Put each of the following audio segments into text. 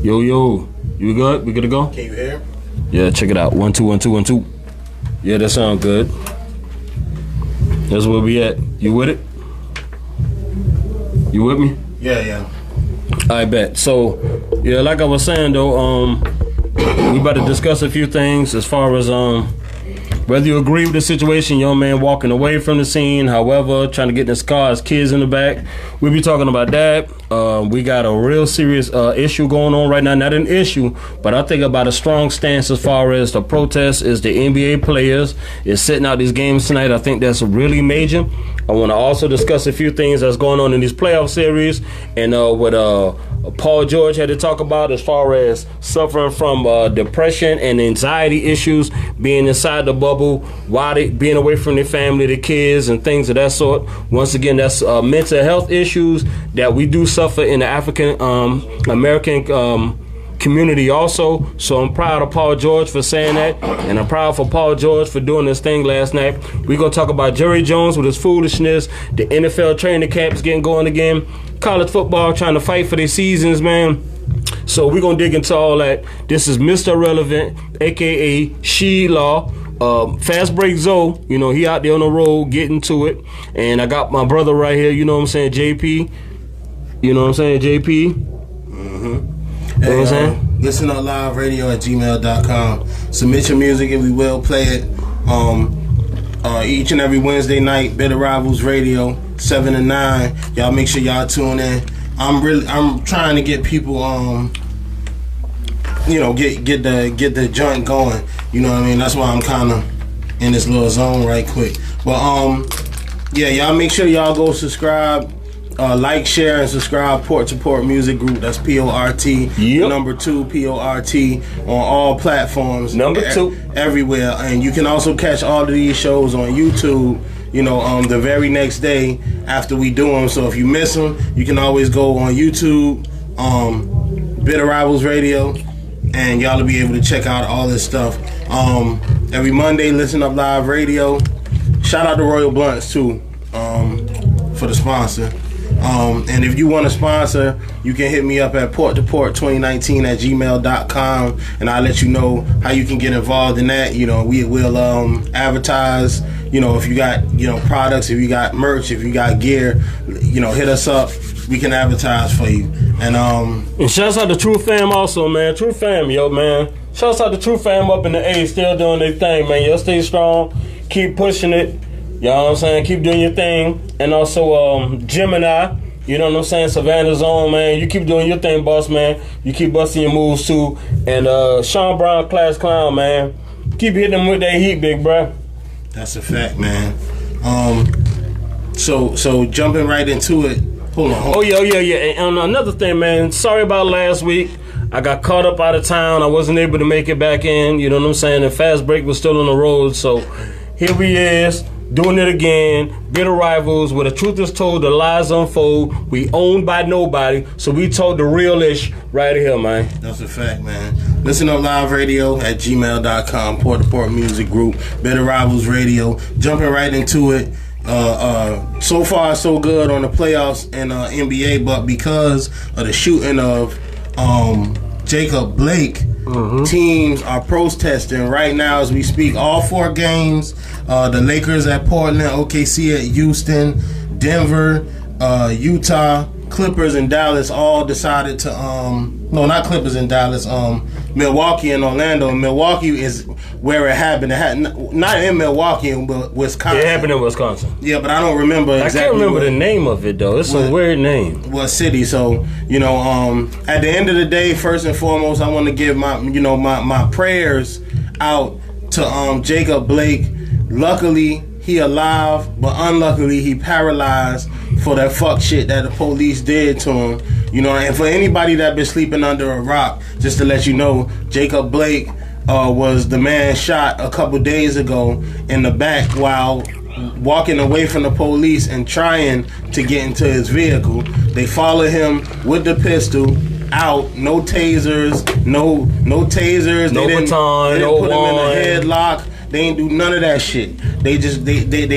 Yo, you good? We good to go? Can you hear? Yeah, check it out. 1 2 1 2 1 2. Yeah, that sound good. That's where we at. You with it? You with me? Yeah. I bet. So, yeah, like I was saying though, we about to discuss a few things as far as whether you agree with the situation, young man walking away from the scene, however, trying to get in his car, his kids in the back. We'll be talking about that. We got a real serious issue going on right now. Not an issue, but I think about a strong stance as far as the protest is the NBA players is sitting out these games tonight. I think that's really major. I want to also discuss a few things that's going on in these playoff series and what Paul George had to talk about as far as suffering from depression and anxiety issues, being inside the bubble, while they being away from their family, their kids, and things of that sort. Once again, that's mental health issues that we do suffer in the African American community also. So I'm proud of Paul George for saying that, and I'm proud for Paul George for doing this thing last night. We're going to talk about Jerry Jones with his foolishness, the NFL training camps getting going again, college football trying to fight for their seasons, man. So we're going to dig into all that. This is Mr. Relevant, a.k.a. She-Law. Fast Break Zoe, you know, he out there on the road getting to it. And I got my brother right here, you know what I'm saying, JP. You know what I'm saying, JP? Mm-hmm. You know what I'm saying? Listen to liveradio@gmail.com. Submit your music and we will play it. Each and every Wednesday night, Bitter Rivals Radio, 7 to 9. Y'all make sure y'all tune in. I'm trying to get people get the joint going. You know what I mean? That's why I'm kinda in this little zone right quick. But yeah, y'all make sure y'all go subscribe. Like, share, and subscribe. Port to Port Music Group. That's PORT. Yep. Number 2 PORT on all platforms. Number 2 everywhere. And you can also catch all of these shows on YouTube. You know, the very next day after we do them. So if you miss them, you can always go on YouTube, Bitter Rivals Radio, and y'all will be able to check out all this stuff. Every Monday, Listen Up Live Radio. Shout out to Royal Blunts too, for the sponsor. And if you want to sponsor, you can hit me up at porttoport2019@gmail.com, and I'll let you know how you can get involved in that. You know, we will advertise. You know, if you got products, if you got merch, if you got gear, hit us up. We can advertise for you. And shouts out to True Fam also, man. True Fam, yo, man. Shouts out to True Fam up in the A, still doing their thing, man. Y'all stay strong, keep pushing it. You know what I'm saying? Keep doing your thing. And also Gemini, you know what I'm saying? Savannah's on, man. You keep doing your thing, boss, man. You keep busting your moves too. And Sean Brown, Class Clown, man. Keep hitting them with that heat, big bro. That's a fact, man. So jumping right into it. Hold on. Oh, yeah. And another thing, man. Sorry about last week. I got caught up out of town. I wasn't able to make it back in. You know what I'm saying? And Fast Break was still on the road. So here we is. Doing it again, Bitter Rivals, where the truth is told, the lies unfold. We owned by nobody, so we told the real-ish right here, man. That's a fact, man. Listen up live radio at gmail.com, Port to Port Music Group, Bitter Rivals Radio. Jumping right into it. So far, so good on the playoffs and NBA, but because of the shooting of Jacob Blake, teams are protesting right now as we speak. All 4 games, the Lakers at Portland, OKC at Houston, Denver, Utah, Clippers and Dallas all decided to no, not Clippers and Dallas, Milwaukee and Orlando. Milwaukee is where it happened. It had not in Milwaukee, but Wisconsin. It happened in Wisconsin. Yeah, but I don't remember exactly. I can't remember the name of it though. It's a weird name. What city? So at the end of the day, first and foremost, I want to give my prayers out to Jacob Blake. Luckily, he alive, but unluckily, he paralyzed for that fuck shit that the police did to him. And for anybody that been sleeping under a rock, just to let you know, Jacob Blake was the man shot a couple days ago in the back while walking away from the police and trying to get into his vehicle. They followed him with the pistol out, no tasers, no tasers. No baton, they didn't no put him in wine. a headlock. They ain't do none of that shit. They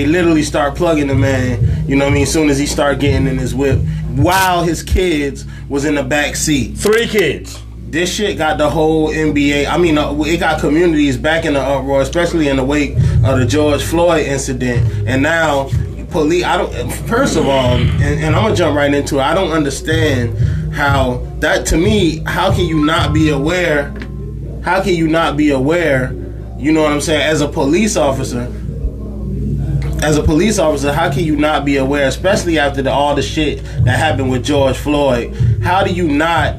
literally start plugging the man, you know what I mean, as soon as he start getting in his whip, while his kids was in the back seat. 3 kids. this shit got the whole NBA. I mean, it got communities back in the uproar, especially in the wake of the George Floyd incident. And now, police. First of all, and I'm gonna jump right into it. I don't understand how that. To me, how can you not be aware? How can you not be aware? You know what I'm saying? As a police officer, how can you not be aware, especially after all the shit that happened with George Floyd? How do you not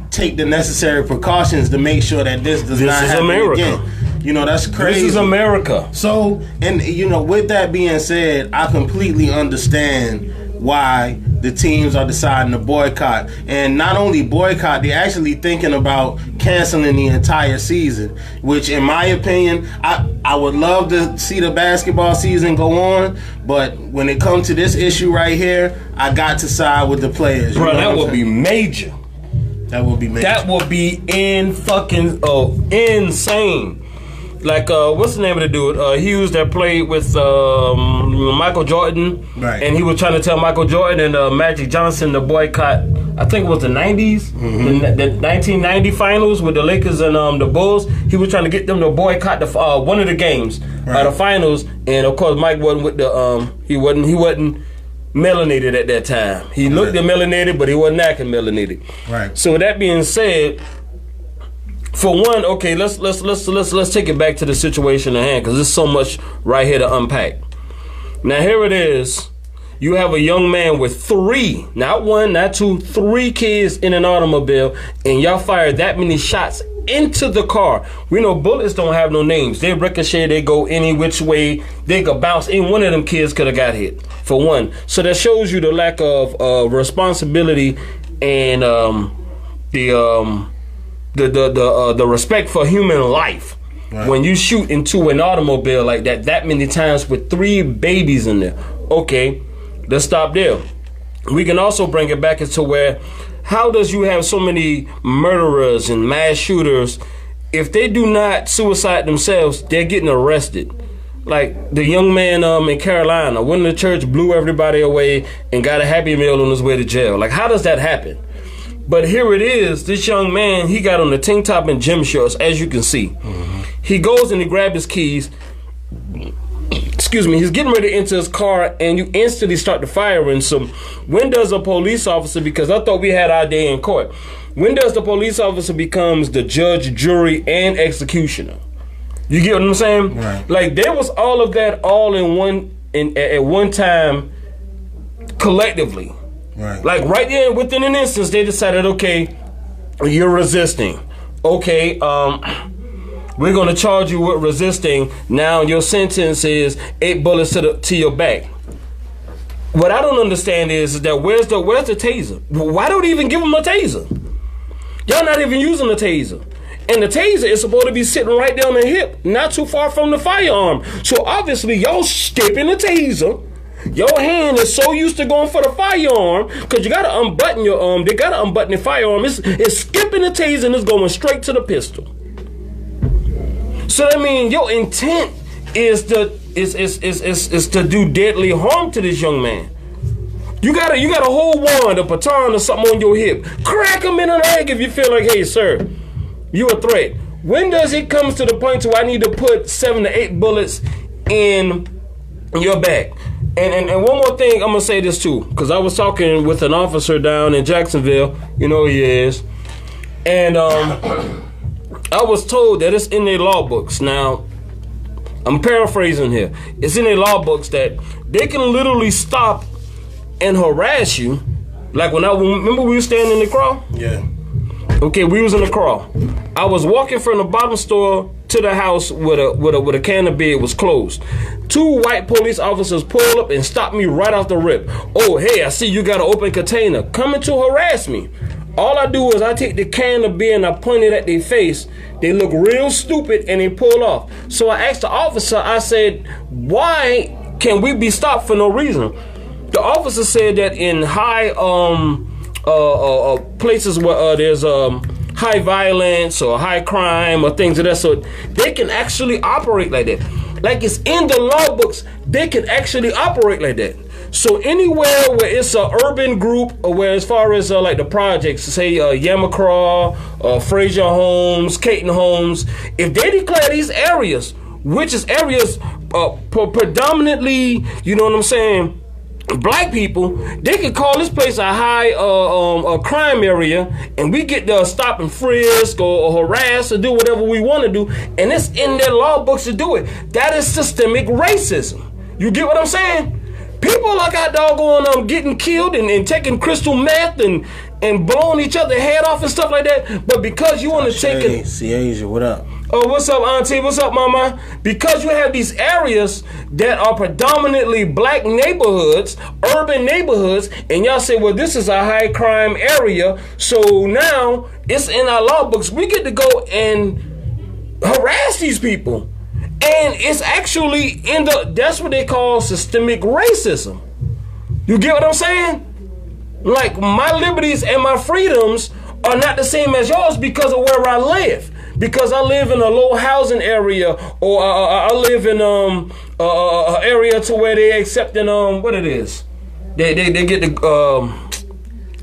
take the necessary precautions to make sure that this does not happen again? You know, that's crazy. This is America. So, and you know, with that being said, I completely understand why the teams are deciding to boycott. And not only boycott, they're actually thinking about canceling the entire season, which in my opinion, I would love to see the basketball season go on, but when it comes to this issue right here, I got to side with the players. Bro, that would be major. That would be major. That would be insane. Like, what's the name of the dude? Hughes that played with Michael Jordan. Right. And he was trying to tell Michael Jordan and Magic Johnson to boycott, I think it was the 90s, the 1990 finals with the Lakers and the Bulls. He was trying to get them to boycott the one of the games, the finals. And, of course, Mike wasn't with the, he wasn't melanated at that time. He looked at melanated, but he wasn't acting melanated. Right. So with that being said, for one, okay, let's take it back to the situation at hand, because there's so much right here to unpack. Now here it is. You have a young man with 3, not 1, not 2, 3 kids in an automobile, and y'all fired that many shots into the car. We know bullets don't have no names. They ricochet, they go any which way. They could bounce. Any one of them kids could have got hit, for one. So that shows you the lack of responsibility and the respect for human life. Right. When you shoot into an automobile like that many times with 3 babies in there. Okay, let's stop there. We can also bring it back into where, how does you have so many murderers and mass shooters, if they do not suicide themselves, they're getting arrested? Like the young man in Carolina went to church, blew everybody away, and got a Happy Meal on his way to jail. Like, how does that happen? But here it is, this young man, he got on the tank top and gym shorts, as you can see. He goes and he grabs his keys. Excuse me, he's getting ready to enter his car, and you instantly start to firing. So when does a police officer, because I thought we had our day in court, when does the police officer becomes the judge, jury, and executioner? You get what I'm saying? Right. Like, there was all of that all in one, at one time, collectively. Right. Like right there, within an instance, they decided, okay, you're resisting. Okay, we're gonna charge you with resisting. Now your sentence is 8 bullets to your back. What I don't understand is that where's the taser? Why don't you even give them a taser? Y'all not even using the taser. And the taser is supposed to be sitting right down the hip, not too far from the firearm. So obviously y'all skipping the taser. Your hand is so used to going for the firearm, because you gotta unbutton your they gotta unbutton the firearm. It's skipping the taser and it's going straight to the pistol. So that means your intent is to do deadly harm to this young man. You got a whole wand, a baton or something on your hip. Crack him in the leg if you feel like, hey sir, you a threat. When does it come to the point where I need to put 7 to 8 bullets in your back? And one more thing, I'm gonna say this too, because I was talking with an officer down in Jacksonville, you know who he is, and I was told that it's in their law books. Now, I'm paraphrasing here. It's in their law books that they can literally stop and harass you. Like when remember we were standing in the crawl? Yeah. Okay, we was in the crawl. I was walking from the bottom store to the house with a can of beer. It was closed. 2 white police officers pulled up and stopped me right off the rip. Oh, hey, I see you got an open container. Coming to harass me. All I do is I take the can of beer and I point it at their face. They look real stupid and they pull off. So I asked the officer, I said, why can we be stopped for no reason? The officer said that in high places where there's high violence or high crime or things of that sort, they can actually operate like that. Like, it's in the law books, they can actually operate like that. So anywhere where it's an urban group, or where as far as like the projects, say Yamacraw, Fraser Homes, Caton Homes, if they declare these areas, which is areas predominantly, you know what I'm saying, black people, they could call this place a high crime area, and we get to stop and frisk or harass or do whatever we want to do, and it's in their law books to do it. That is systemic racism. You get what I'm saying? People like our doggone getting killed and taking crystal meth and blowing each other head off and stuff like that. But because you want to take it, see Asia, what up? Oh, what's up, Auntie? What's up, Mama? Because you have these areas that are predominantly black neighborhoods, urban neighborhoods, and y'all say, well, this is a high crime area, so now it's in our law books. We get to go and harass these people. And it's actually that's what they call systemic racism. You get what I'm saying? Like, my liberties and my freedoms are not the same as yours because of where I live. Because I live in a low housing area, or I live in an area to where they accepting what it is. They get the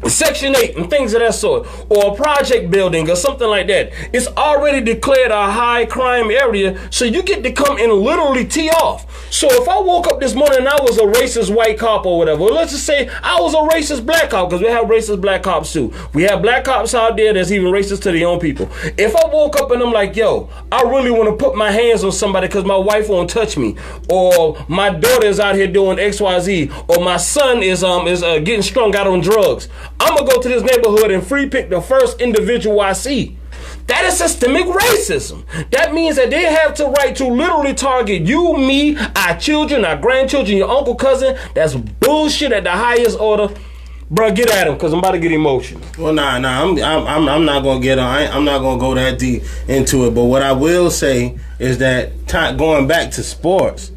Section 8 and things of that sort, or a project building or something like that. It's already declared a high crime area, so you get to come and literally tee off. So if I woke up this morning and I was a racist white cop or whatever, well, let's just say I was a racist black cop, because we have racist black cops too. We have black cops out there that's even racist to their own people. If I woke up and I'm like, yo, I really want to put my hands on somebody because my wife won't touch me, or my daughter is out here doing XYZ, or my son is getting strung out on drugs, I'm gonna go to this neighborhood and free pick the first individual I see. That is systemic racism. That means that they have the right to literally target you, me, our children, our grandchildren, your uncle, cousin. That's bullshit at the highest order. Bro, get at him, because I'm about to get emotional. Well, nah, I'm not gonna get on. I'm not gonna go that deep into it. But what I will say is that going back to sports,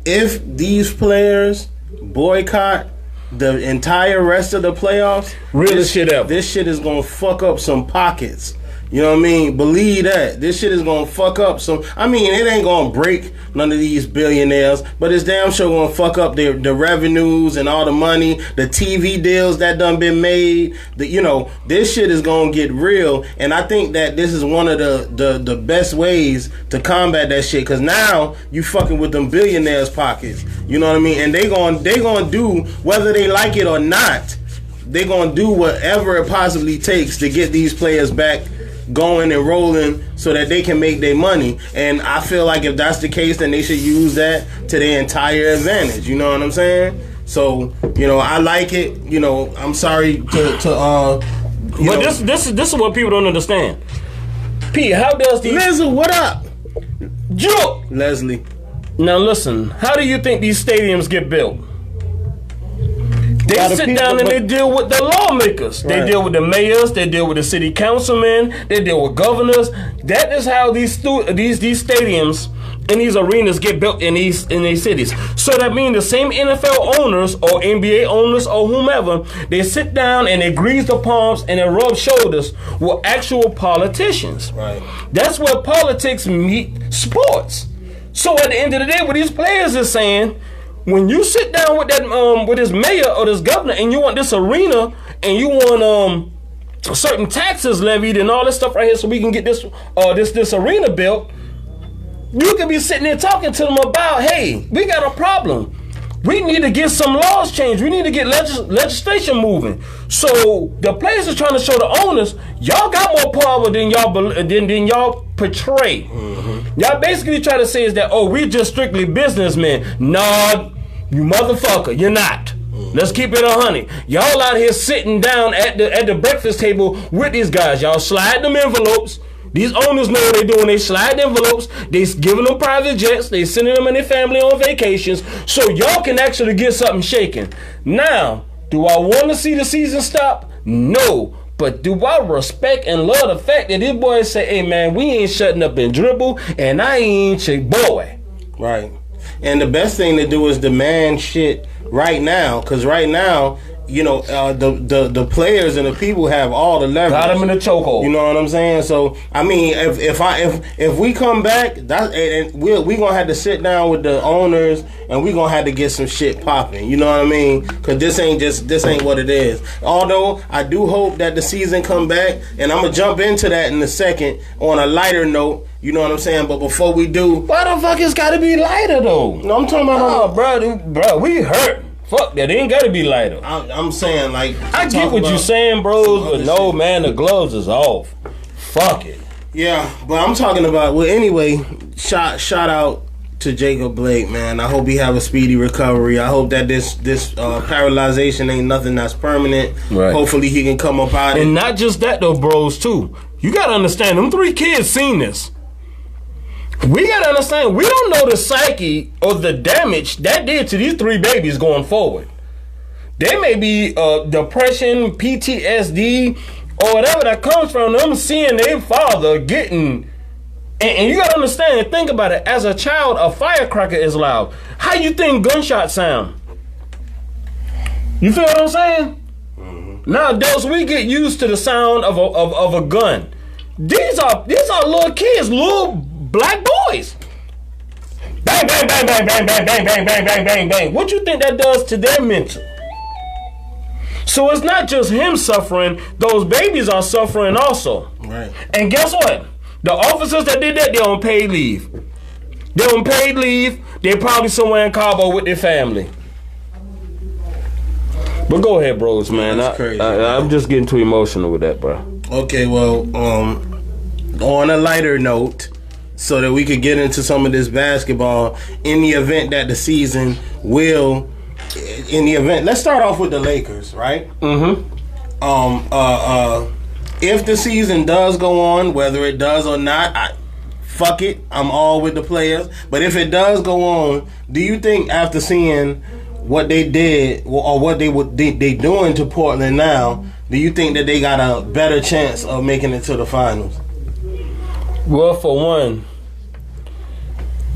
if these players boycott the entire rest of the playoffs, realest shit ever. This shit is gonna fuck up some pockets. You know what I mean? Believe that. This shit is gonna fuck up some. I mean, it ain't gonna break none of these billionaires, but it's damn sure gonna fuck up the revenues and all the money, the TV deals that done been made. This shit is gonna get real, and I think that this is one of the best ways to combat that shit. Cause now you fucking with them billionaires' pockets. You know what I mean? And they gonna do, whether they like it or not, they gonna do whatever it possibly takes to get these players back going and rolling so that they can make their money. And I feel like if that's the case, then they should use that to their entire advantage. You know what I'm saying? So, I like it. I'm sorry to but this is what people don't understand. P, how does these... Leslie, what up? Joe! Leslie. Now listen, how do you think these stadiums get built? They sit down and they deal with the lawmakers. Right. They deal with the mayors. They deal with the city councilmen. They deal with governors. That is how these stadiums and these arenas get built in these cities. So that means the same NFL owners or NBA owners or whomever, they sit down and they grease the palms and they rub shoulders with actual politicians. Right. That's where politics meet sports. So at the end of the day, what these players are saying, when you sit down with that with this mayor or this governor and you want this arena and you want certain taxes levied and all this stuff right here so we can get this arena built, you can be sitting there talking to them about, hey, we got a problem. We need to get some laws changed. We need to get legislation moving. So the players are trying to show the owners, y'all got more power than y'all portray. Mm-hmm. Y'all basically try to say is that, oh, we just strictly businessmen. Nah, you motherfucker, you're not. Mm-hmm. Let's keep it 100. Y'all out here sitting down at the breakfast table with these guys. Y'all slide them envelopes. These owners know what they're doing. They slide envelopes. They giving them private jets. They sending them and their family on vacations. So y'all can actually get something shaken. Now, do I want to see the season stop? No. But do I respect and love the fact that these boys say, hey, man, we ain't shutting up and dribble, and I ain't your boy. Right. And the best thing to do is demand shit right now, because right now the players and the people have all the leverage. Got him in the chokehold. You know what I'm saying? So I mean, if we come back, we gonna have to sit down with the owners and we gonna have to get some shit popping. You know what I mean? Because this ain't what it is. Although I do hope that the season come back, and I'm gonna jump into that in a second on a lighter note. You know what I'm saying? But before we do, why the fuck it's gotta be lighter though? No, I'm talking about. Bro, we hurt. Fuck that, it ain't gotta be lighter. I'm saying, like, I get what you're saying, bros, but no, man, the gloves is off. Fuck it. Yeah, but I'm talking about. Well, anyway, shout out to Jacob Blake, man. I hope he have a speedy recovery. I hope that this paralyzation ain't nothing that's permanent. Right. Hopefully he can come up out of it. And not just that though, bros, too. You gotta understand, them 3 kids seen this. We gotta understand, we don't know the psyche or the damage that did to these 3 babies going forward. There may be depression, PTSD, or whatever that comes from them seeing their father getting. And you gotta understand, think about it. As a child, a firecracker is loud. How you think gunshots sound? You feel what I'm saying? Mm-hmm. Now, adults, we get used to the sound of a gun. These are little kids, little black boys. Bang, bang, bang, bang, bang, bang, bang, bang, bang, bang, bang, bang. What you think that does to their mental? So it's not just him suffering, those babies are suffering also. Right. And guess what? The officers that did that, they're on paid leave. They're on paid leave. They're probably somewhere in Cabo with their family. But go ahead, bros, man. That's crazy. I'm just getting too emotional with that, bro. Okay, well, on a lighter note, so that we could get into some of this basketball, in the event that the season will, let's start off with the Lakers, right? Mm-hmm. If the season does go on, whether it does or not, fuck it, I'm all with the players. But if it does go on, do you think after seeing what they did or what they doing to Portland now, do you think that they got a better chance of making it to the finals? Well, for one,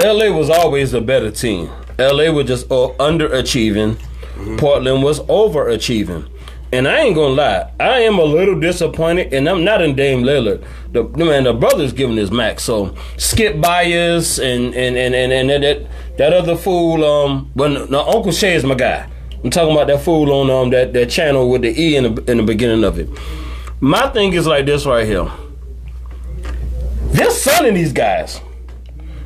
LA was always a better team. LA was just underachieving. Mm-hmm. Portland was overachieving. And I ain't gonna lie, I am a little disappointed, and I'm not in Dame Lillard. The brother's giving his max. So Skip Bias and that other fool. Uncle Shay is my guy. I'm talking about that fool on that channel with the E in the beginning of it. My thing is like this right here. They're sunning these guys.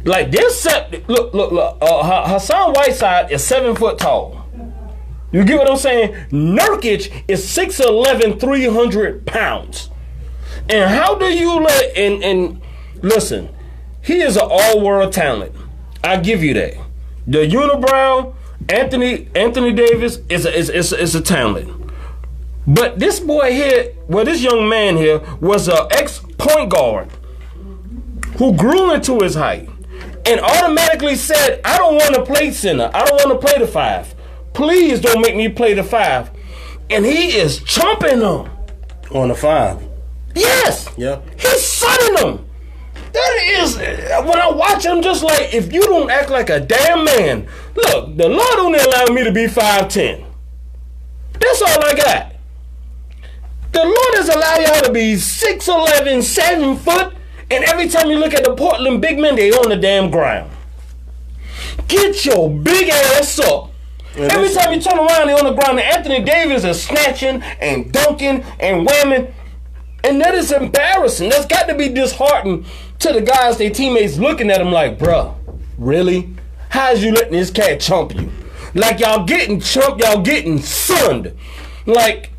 Like they're set. Look. Hassan Whiteside is 7 foot tall. You get what I'm saying? Nurkic is 6'11", 300 pounds. And how do you let and listen? He is an all-world talent. I give you that. The unibrow Anthony Davis is a talent. But this boy here, this young man here was an ex-point guard who grew into his height and automatically said, I don't want to play center. I don't want to play the 5. Please don't make me play the 5. And he is chomping them. On the 5. Yes. Yeah. He's sunning them. That is, when I watch him, just like, if you don't act like a damn man. Look, the Lord only allowed me to be 5'10". That's all I got. The Lord has allowed y'all to be 6'11", 7 foot. And every time you look at the Portland big men, they on the damn ground. Get your big ass up. Every time you turn around, they're on the ground. And Anthony Davis is snatching and dunking and whamming. And that is embarrassing. That's got to be disheartening to the guys, their teammates, looking at him like, bruh, really? How's you letting this cat chump you? Like y'all getting chumped, y'all getting sunned. Like,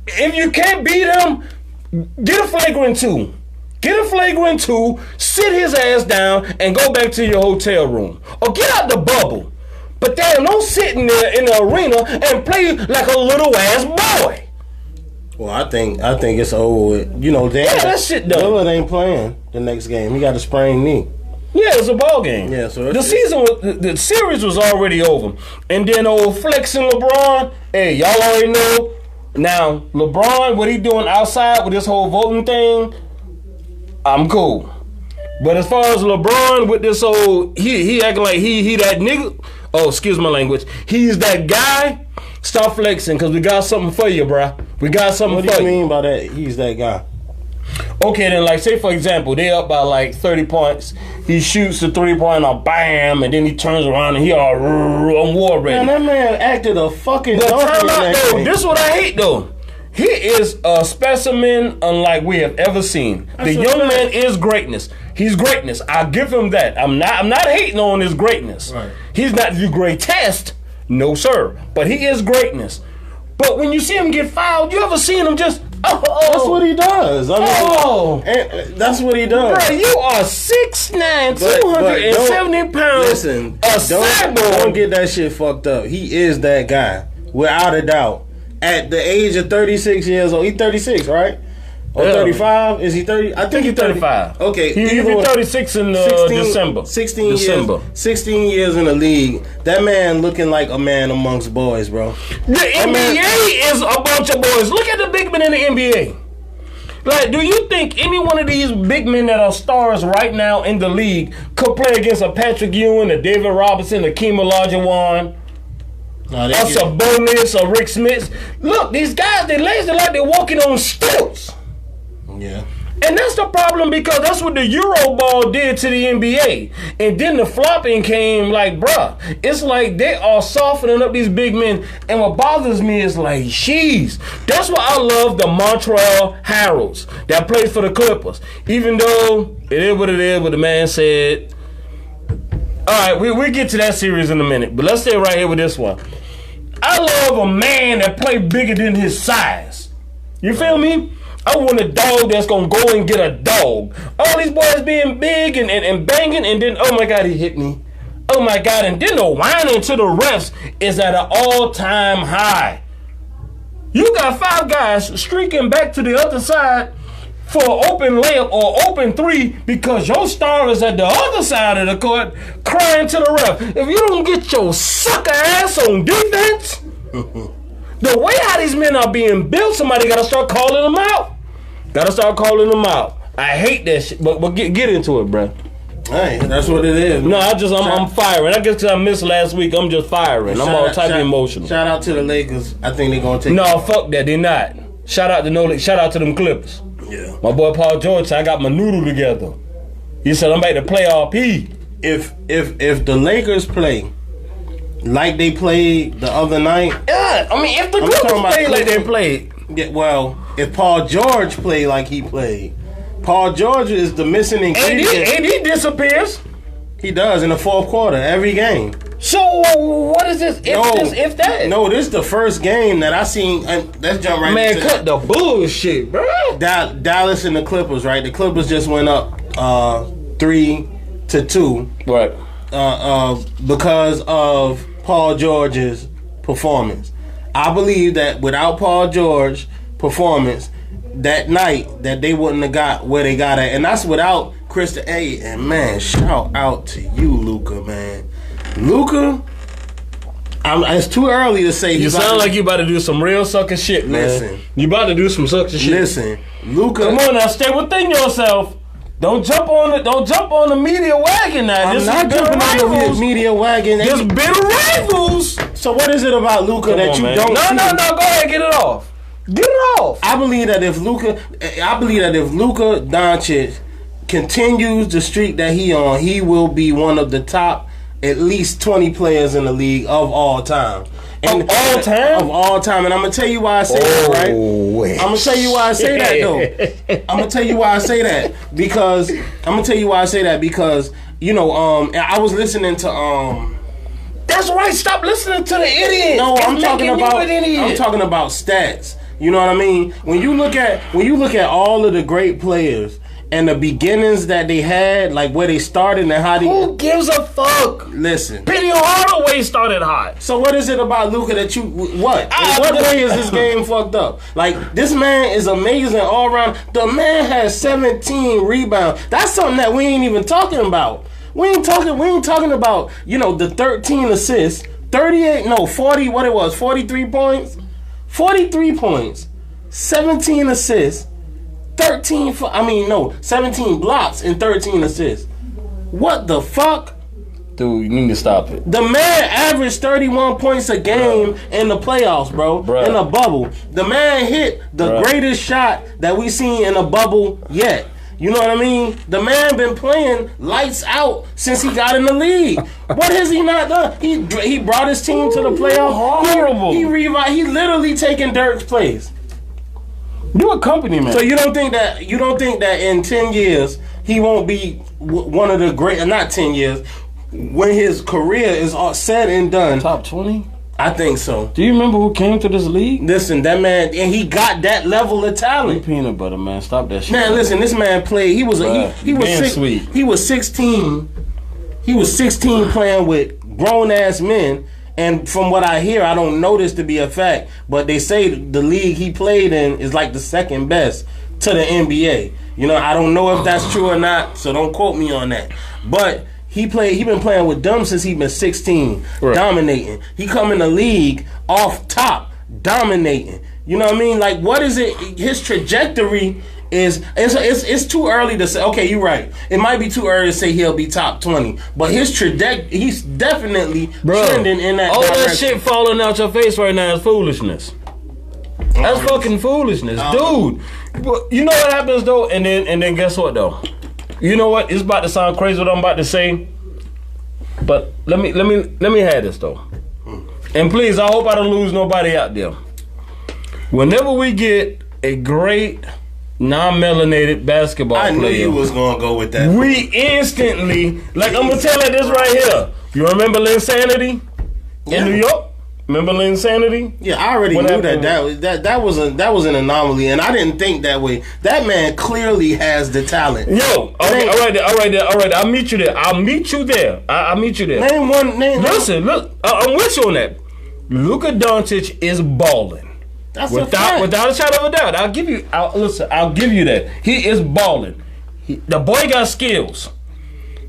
if you can't beat him, get a flagrant 2. Get a flagrant 2, sit his ass down, and go back to your hotel room. Or get out the bubble. But damn, don't sit in there in the arena and play like a little ass boy. Well, I think it's over with. You know, that shit done. Lillard ain't playing the next game. He got a sprained knee. Yeah, it's a ball game. Yeah, so the series was already over. And then old flexing LeBron, hey, y'all already know. Now, LeBron, what he doing outside with this whole voting thing, I'm cool. But as far as LeBron with this whole, he acting like he that nigga. Oh, excuse my language. He's that guy. Stop flexing, because we got something for you, bruh. We got something What for do you. you mean by that? He's that guy. Okay, then, like, say, for example, they up by, like, 30 points. He shoots the three-pointer, bam, and then he turns around and he all on war ready. Man, that man acted a fucking But donkey time in out, that though. game. This is what I hate, though. He is a specimen unlike we have ever seen. The young man is greatness. He's greatness. I give him that. I'm not hating on his greatness. Right. He's not the greatest, no sir. But he is greatness. But when you see him get fouled, you ever seen him just That's what he does. I mean, and that's what he does. Bro, you are 6'9", But 270 pounds. Listen, a don't cyborg. get that shit fucked up. He is that guy, without a doubt. At the age of 36 years old, he's 36, right? Or Yeah. 35? Is he 30? I think He's 35. Okay, He'll either be way. 36 in 16 December. 16 December. years. 16 years in the league. That man looking like a man amongst boys, bro. The NBA is a bunch of boys. Look at the big men in the NBA. Like, do you think any one of these big men that are stars right now in the league could play against a Patrick Ewing, a David Robinson, a Keem Olajuwon, a Sabonis, a Rick Smith? Look, these guys, they lazy like they're walking on stilts. Yeah. And that's the problem, because that's what the Euro ball did to the NBA. And then the flopping came, like, bruh, it's like they are softening up these big men. And what bothers me is like, sheesh. That's why I love the Montreal Harrows that plays for the Clippers. Even though it is what it is, but the man said, all right, we'll get to that series in a minute. But let's stay right here with this one. I love a man that play bigger than his size. You feel me? I want a dog that's going to go and get a dog. All these boys being big and banging, and then, oh my God, he hit me. Oh my God, and then the whining to the refs is at an all-time high. You got 5 guys streaking back to the other side for an open layup or open three because your star is at the other side of the court crying to the ref. If you don't get your sucker ass on defense, the way how these men are being built, somebody got to start calling them out. I hate that shit, but get into it, bro. Hey, that's what it is. No, I'm firing. I guess because I missed last week, I'm just firing. I'm all type of emotional. Shout out to the Lakers. I think they're gonna take. No, fuck that. They're not. Shout out to them Clippers. Yeah. My boy Paul George said I got my noodle together. He said I'm about to play RP. If the Lakers play like they played the other night, Yeah, I mean if the Clippers play like they played. Yeah, well, if Paul George played like he played, Paul George is the missing ingredient. And he disappears. He does in the fourth quarter every game. So what is this? If that? No, this is the first game that I seen. Let's jump right Man, into cut the bullshit, bro. Dallas and the Clippers. Right, the Clippers just went up 3-2. Right. Because of Paul George's performance. I believe that without Paul George's performance that night, that they wouldn't have got where they got at, and that's without Krista A. And man, shout out to you, Luka, man. Luka, it's too early to say. You sound like you about to do some real sucker shit, man. Listen. You about to do some sucker shit. Listen, Luka. Come on now, stay within yourself. Don't jump on the media wagon now. I'm not jumping on the media wagon. There's bitter rivals. So what is it about Luka that you don't? No, go ahead, get it off. Get it off. I believe that if Luka Doncic continues the streak that he on, he will be one of the top at least 20 players in the league of all time. Of all time? Of all time. And I'm going to tell you why I say that, right? Wait. I'm going to tell you why I say that, though. I'm going to tell you why I say that. Because, you know, I was listening to, That's right, stop listening to the idiot. No, It's I'm talking making you about an idiot. I'm talking about stats. You know what I mean? When you look at all of the great players and the beginnings that they had, like where they started and how they Who gives a fuck? listen. Penny Hardaway started hot. So what is it about Luka that you what? In what way is this game fucked up? Like this man is amazing all around. The man has 17 rebounds. That's something that we ain't even talking about. We ain't talking about, you know, the 13 assists, 40, what it was, 43 points? 43 points, 17 assists, 17 blocks and 13 assists. What the fuck? Dude, you need to stop it. The man averaged 31 points a game in the playoffs, bro. In a bubble. The man hit the greatest shot that we seen in a bubble yet. You know what I mean? The man been playing lights out since he got in the league. What has he not done? He brought his team to the playoffs. Horrible. He literally taking Dirk's place. You a company man. So you don't think that in 10 years he won't be one of the great? Not 10 years. When his career is all said and done, top 20? I think so. Do you remember who came to this league? Listen, that man, and he got that level of talent. Peanut butter, man. Stop that shit. Man, listen, this man played. He was sweet. He was 16. He was 16 playing with grown ass men. And from what I hear, I don't know this to be a fact, but they say the league he played in is like the second best to the NBA. You know, I don't know if that's true or not, so don't quote me on that. But he been playing with them since he been 16, dominating. He come in the league off top, dominating. You know what I mean? Like, what is it? His trajectory is it's too early to say. Okay, you're right. It might be too early to say he'll be top 20, but his trajectory, he's definitely trending in that. All direction. that shit falling out your face right now is foolishness. That's fucking foolishness, dude. You know what happens though, and then guess what though? You know what? It's about to sound crazy what I'm about to say, but let me have this though. And please, I hope I don't lose nobody out there. Whenever we get a great non-melanated basketball player, I knew you was gonna go with that. We instantly, like I'm gonna tell you this right here. You remember Linsanity in New York? Remember Linsanity? Yeah, I already knew that was an anomaly, and I didn't think that way. That man clearly has the talent. Yo, all right. I'll meet you there. I'll meet you there. Name one. Listen, look, I'm with you on that. Luka Doncic is balling. That's without a shadow of a doubt. I'll give you that. He is balling. The boy got skills,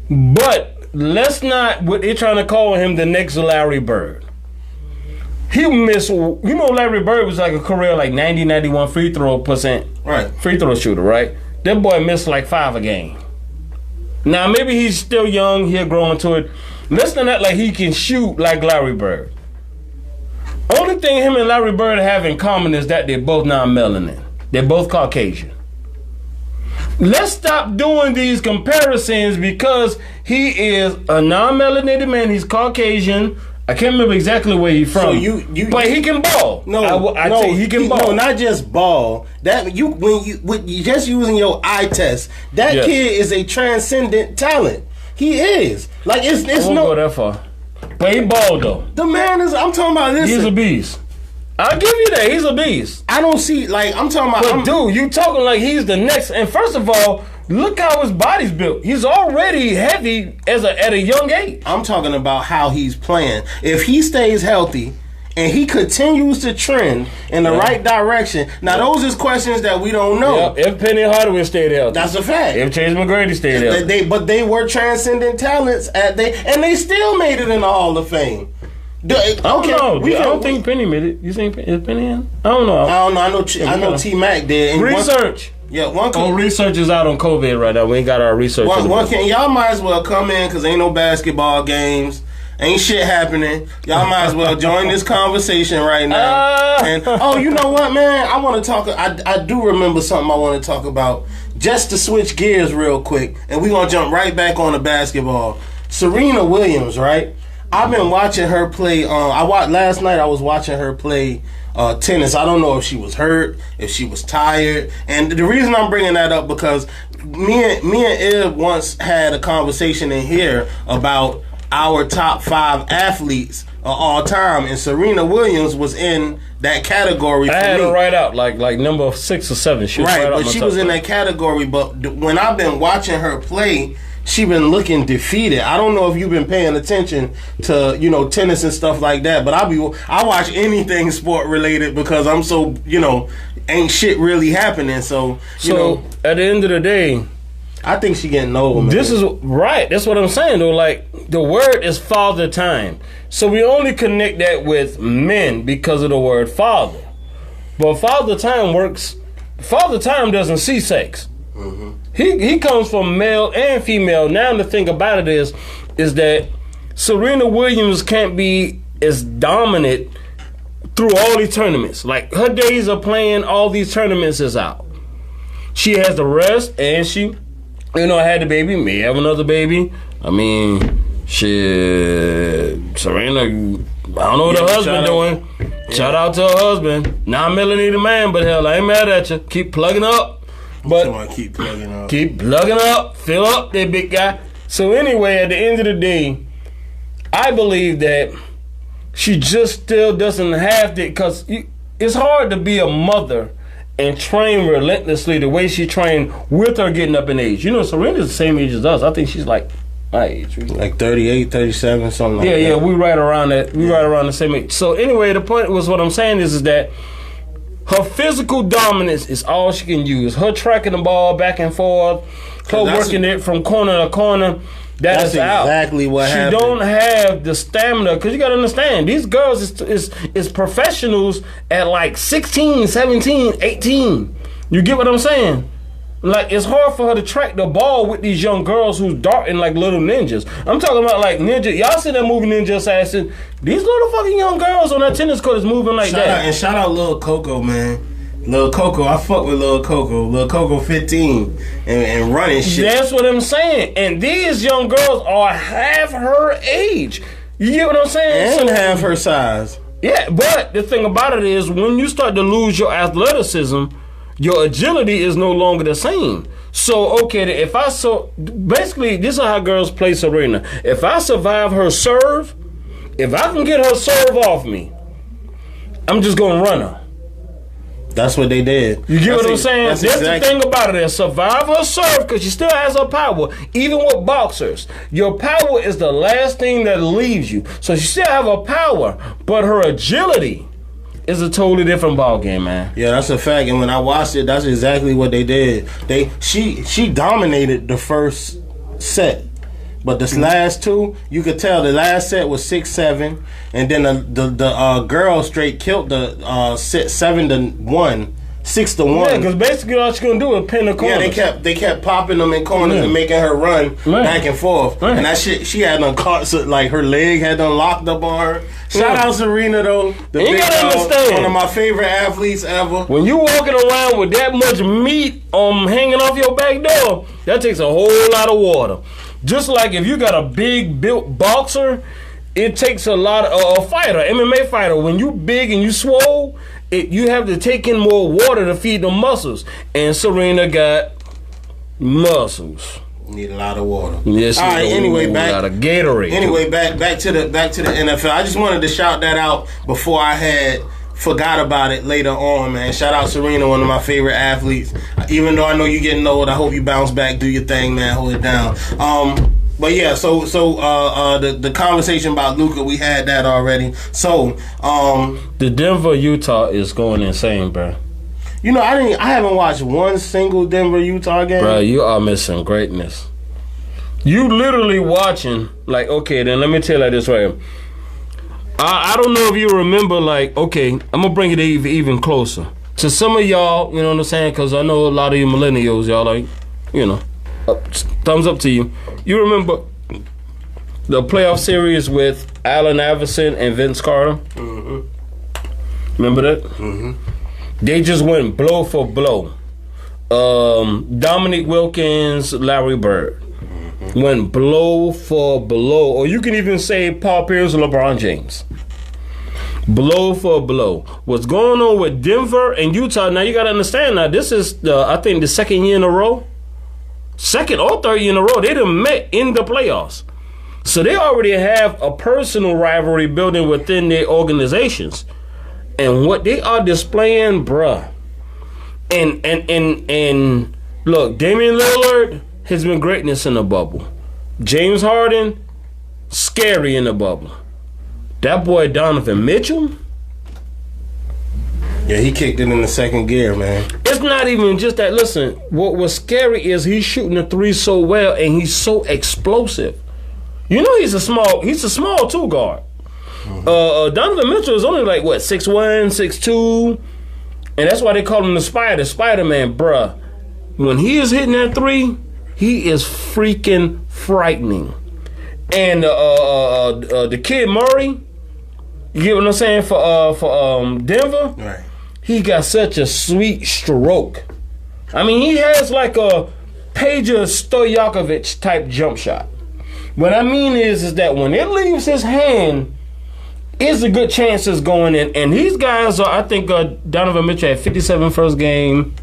but let's not. What they're trying to call him the next Larry Bird. He missed. You know, Larry Bird was like a career like 90, 91 free throw shooter, right? That boy missed like 5 a game. Now maybe he's still young. He'll grow into it. Let's not act like he can shoot like Larry Bird. Only thing him and Larry Bird have in common is that they're both non-melanin. They're both Caucasian. Let's stop doing these comparisons because he is a non-melanated man. He's Caucasian. I can't remember exactly where he's from. So but he can ball. He can ball. No, not just ball. When you just using your eye test, that kid is a transcendent talent. He is. Like it's I won't go that far. But he balled though. The man is. I'm talking about. Listen, he's a beast. I'll give you that. He's a beast. I don't see I'm talking about. But dude, you talking like he's the next. And first of all, look how his body's built. He's already heavy at a young age. I'm talking about how he's playing. If he stays healthy and he continues to trend in the right direction, now those is questions that we don't know. If Penny Hardaway stayed healthy, that's a fact. If Chase McGrady stayed healthy, but they were transcendent talents and they still made it in the Hall of Fame. I don't think Penny made it. You think is Penny in? I don't know. I know T Mac did. And research. Research is out on COVID right now. We ain't got our research. Y'all might as well come in because ain't no basketball games. Ain't shit happening. Y'all might as well join this conversation right now. And you know what, man? I want to talk. I do remember something I want to talk about. Just to switch gears real quick, and we gonna jump right back on the basketball. Serena Williams, right? I've been watching her play. Last night. I was watching her play tennis. I don't know if she was hurt, if she was tired, and the reason I'm bringing that up because me and Ed once had a conversation in here about our top 5 athletes of all time, and Serena Williams was in that category. I had her right out, like number 6 or 7. She was right, but she was in that category. But when I've been watching her play, she been looking defeated. I don't know if you've been paying attention to tennis and stuff like that, but I watch anything sport related because I'm so ain't shit really happening. So at the end of the day, I think she getting old, man. This is right. That's what I'm saying, though. Like, the word is father time. So we only connect that with men because of the word father. But father time doesn't see sex. Mm-hmm. He comes from male and female. Now the thing about it is that Serena Williams can't be as dominant through all these tournaments. Like, her days of playing all these tournaments is out. She has the rest, and she, had the baby, may have another baby. I mean, shit, Serena, I don't know what her husband doing. Yeah. Shout out to her husband. Not Melanie the man, but hell, I ain't mad at you. Keep plugging up. But keep plugging up. Keep plugging up. Fill up that big guy. So anyway, at the end of the day, I believe that she just still doesn't have it, because it's hard to be a mother and train relentlessly the way she trained with her getting up in age. Serena's the same age as us. I think she's like my age. Like 38, 37, something like that. Yeah, we right around that. We right around the same age. So anyway, the point was, what I'm saying is that her physical dominance is all she can use. Her tracking the ball back and forth, her working it from corner to corner. That's exactly out. What happened. She don't have the stamina, because you got to understand, these girls is professionals at like 16, 17, 18. You get what I'm saying? Like, it's hard for her to track the ball with these young girls who's darting like little ninjas. I'm talking about like ninja. Y'all see that movie Ninja Assassin? These little fucking young girls on that tennis court is moving like that. Shout out Lil Coco, man. Lil Coco, I fuck with Lil Coco. Lil Coco 15 and running shit. That's what I'm saying. And these young girls are half her age. You get what I'm saying? And half her size. Yeah, but the thing about it is, when you start to lose your athleticism, your agility is no longer the same. So, okay, basically, this is how girls play Serena. If I survive her serve, if I can get her serve off me, I'm just going to run her. That's what they did. You get what I'm saying? That's the thing about it. Survive her serve, because she still has her power. Even with boxers, your power is the last thing that leaves you. So she still have her power, but her agility is a totally different ball game, man. Yeah, that's a fact. And when I watched it, that's exactly what they did. She dominated the first set. But this last two, you could tell the last set was 6-7, and then the girl straight killed the set 7-1, 6-1. Yeah, because basically all she's gonna do is pin the corner. Yeah, they kept popping them in corners and making her run back and forth. And that shit, she had them caught, so like her leg had them locked up on her. Shout out Serena though, the big dog, one of my favorite athletes ever. When you walking around with that much meat hanging off your back door, that takes a whole lot of water. Just like if you got a big built boxer, it takes a lot of a fighter, MMA fighter. When you big and you swole, you have to take in more water to feed the muscles. And Serena got muscles. Need a lot of water. Yes. All right. Anyway, back. A lot of Gatorade. Anyway, back to the NFL. I just wanted to shout that out before I had forgot about it later on, man. Shout out Serena, one of my favorite athletes. Even though I know you're getting old, I hope you bounce back, do your thing, man. Hold it down. But yeah, so the conversation about Luka, we had that already. So the Denver Utah is going insane, bro. I haven't watched one single Denver Utah game. Bro, you are missing greatness. You literally watching, like, okay, then let me tell you this right. I don't know if you remember, like, okay, I'm going to bring it even closer. To some of y'all, you know what I'm saying? Because I know a lot of you millennials, y'all, like, thumbs up to you. You remember the playoff series with Allen Iverson and Vince Carter? Mm-hmm. Remember that? Mm-hmm. They just went blow for blow. Dominique Wilkins, Larry Bird. Went blow for blow, or you can even say Paul Pierce or LeBron James. Blow for blow. What's going on with Denver and Utah? Now you got to understand. Now this is I think the second year in a row, second or third year in a row they done met in the playoffs. So they already have a personal rivalry building within their organizations, and what they are displaying, bruh. And look, Damian Lillard has been greatness in the bubble. James Harden, scary in the bubble. That boy Donovan Mitchell. Yeah, he kicked it in the second gear, man. It's not even just that. Listen, what was scary is he's shooting the three so well and he's so explosive. He's a small two guard. Mm-hmm. Donovan Mitchell is only like 6'1", 6'2", and that's why they call him the Spider-Man, bruh. When he is hitting that three, he is freaking frightening. And the kid Murray, you get what I'm saying, for Denver? Right. He got such a sweet stroke. I mean, he has like a Peja Stojakovic type jump shot. What I mean is that when it leaves his hand, it's a good chance it's going in. And these guys are, I think, Donovan Mitchell had 57 first game.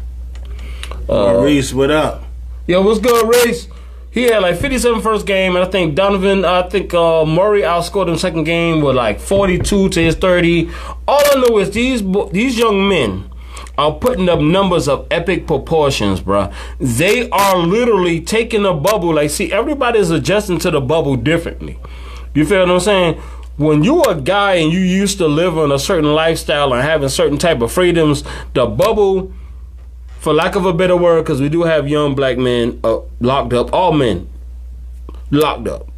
Reese, what up? Yo, what's good, Reese? He had like 57 first game, and I think Murray outscored him second game with like 42 to his 30. All I know is these young men are putting up numbers of epic proportions, bruh. They are literally taking a bubble. Like, see, everybody's adjusting to the bubble differently. You feel what I'm saying? When you're a guy and you used to live on a certain lifestyle and having certain type of freedoms, the bubble, for lack of a better word, because we do have young black men locked up, all men locked up.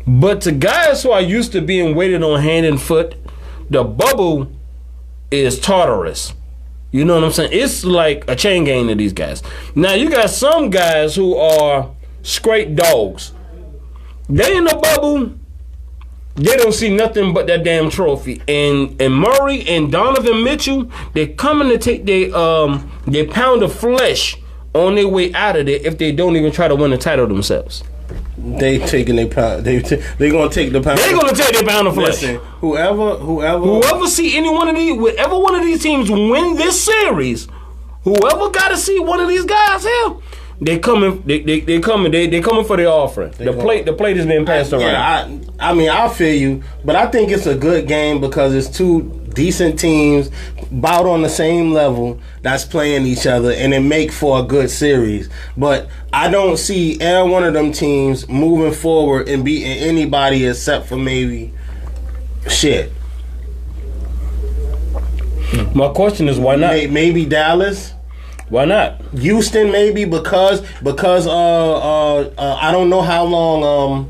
But to guys who are used to being weighted on hand and foot, the bubble is Tartarus. You know what I'm saying? It's like a chain gang to these guys. Now, you got some guys who are straight dogs. They in the bubble, they don't see nothing but that damn trophy. And Murray and Donovan Mitchell, they're coming to take their pound of flesh on their way out of there if they don't even try to win the title themselves. They taking their pound. They gonna take the pound. They're gonna take their pound of flesh. Listen, whoever see any one of these, whatever one of these teams win this series, whoever got to see one of these guys here, they coming. They coming for their offering. The plate is being passed around. Yeah, I mean, I feel you, but I think it's a good game because it's two decent teams about on the same level that's playing each other, and it make for a good series. But I don't see either one of them teams moving forward and beating anybody except for maybe shit. My question is, why not? Maybe Dallas. Why not? Houston, maybe because I don't know how long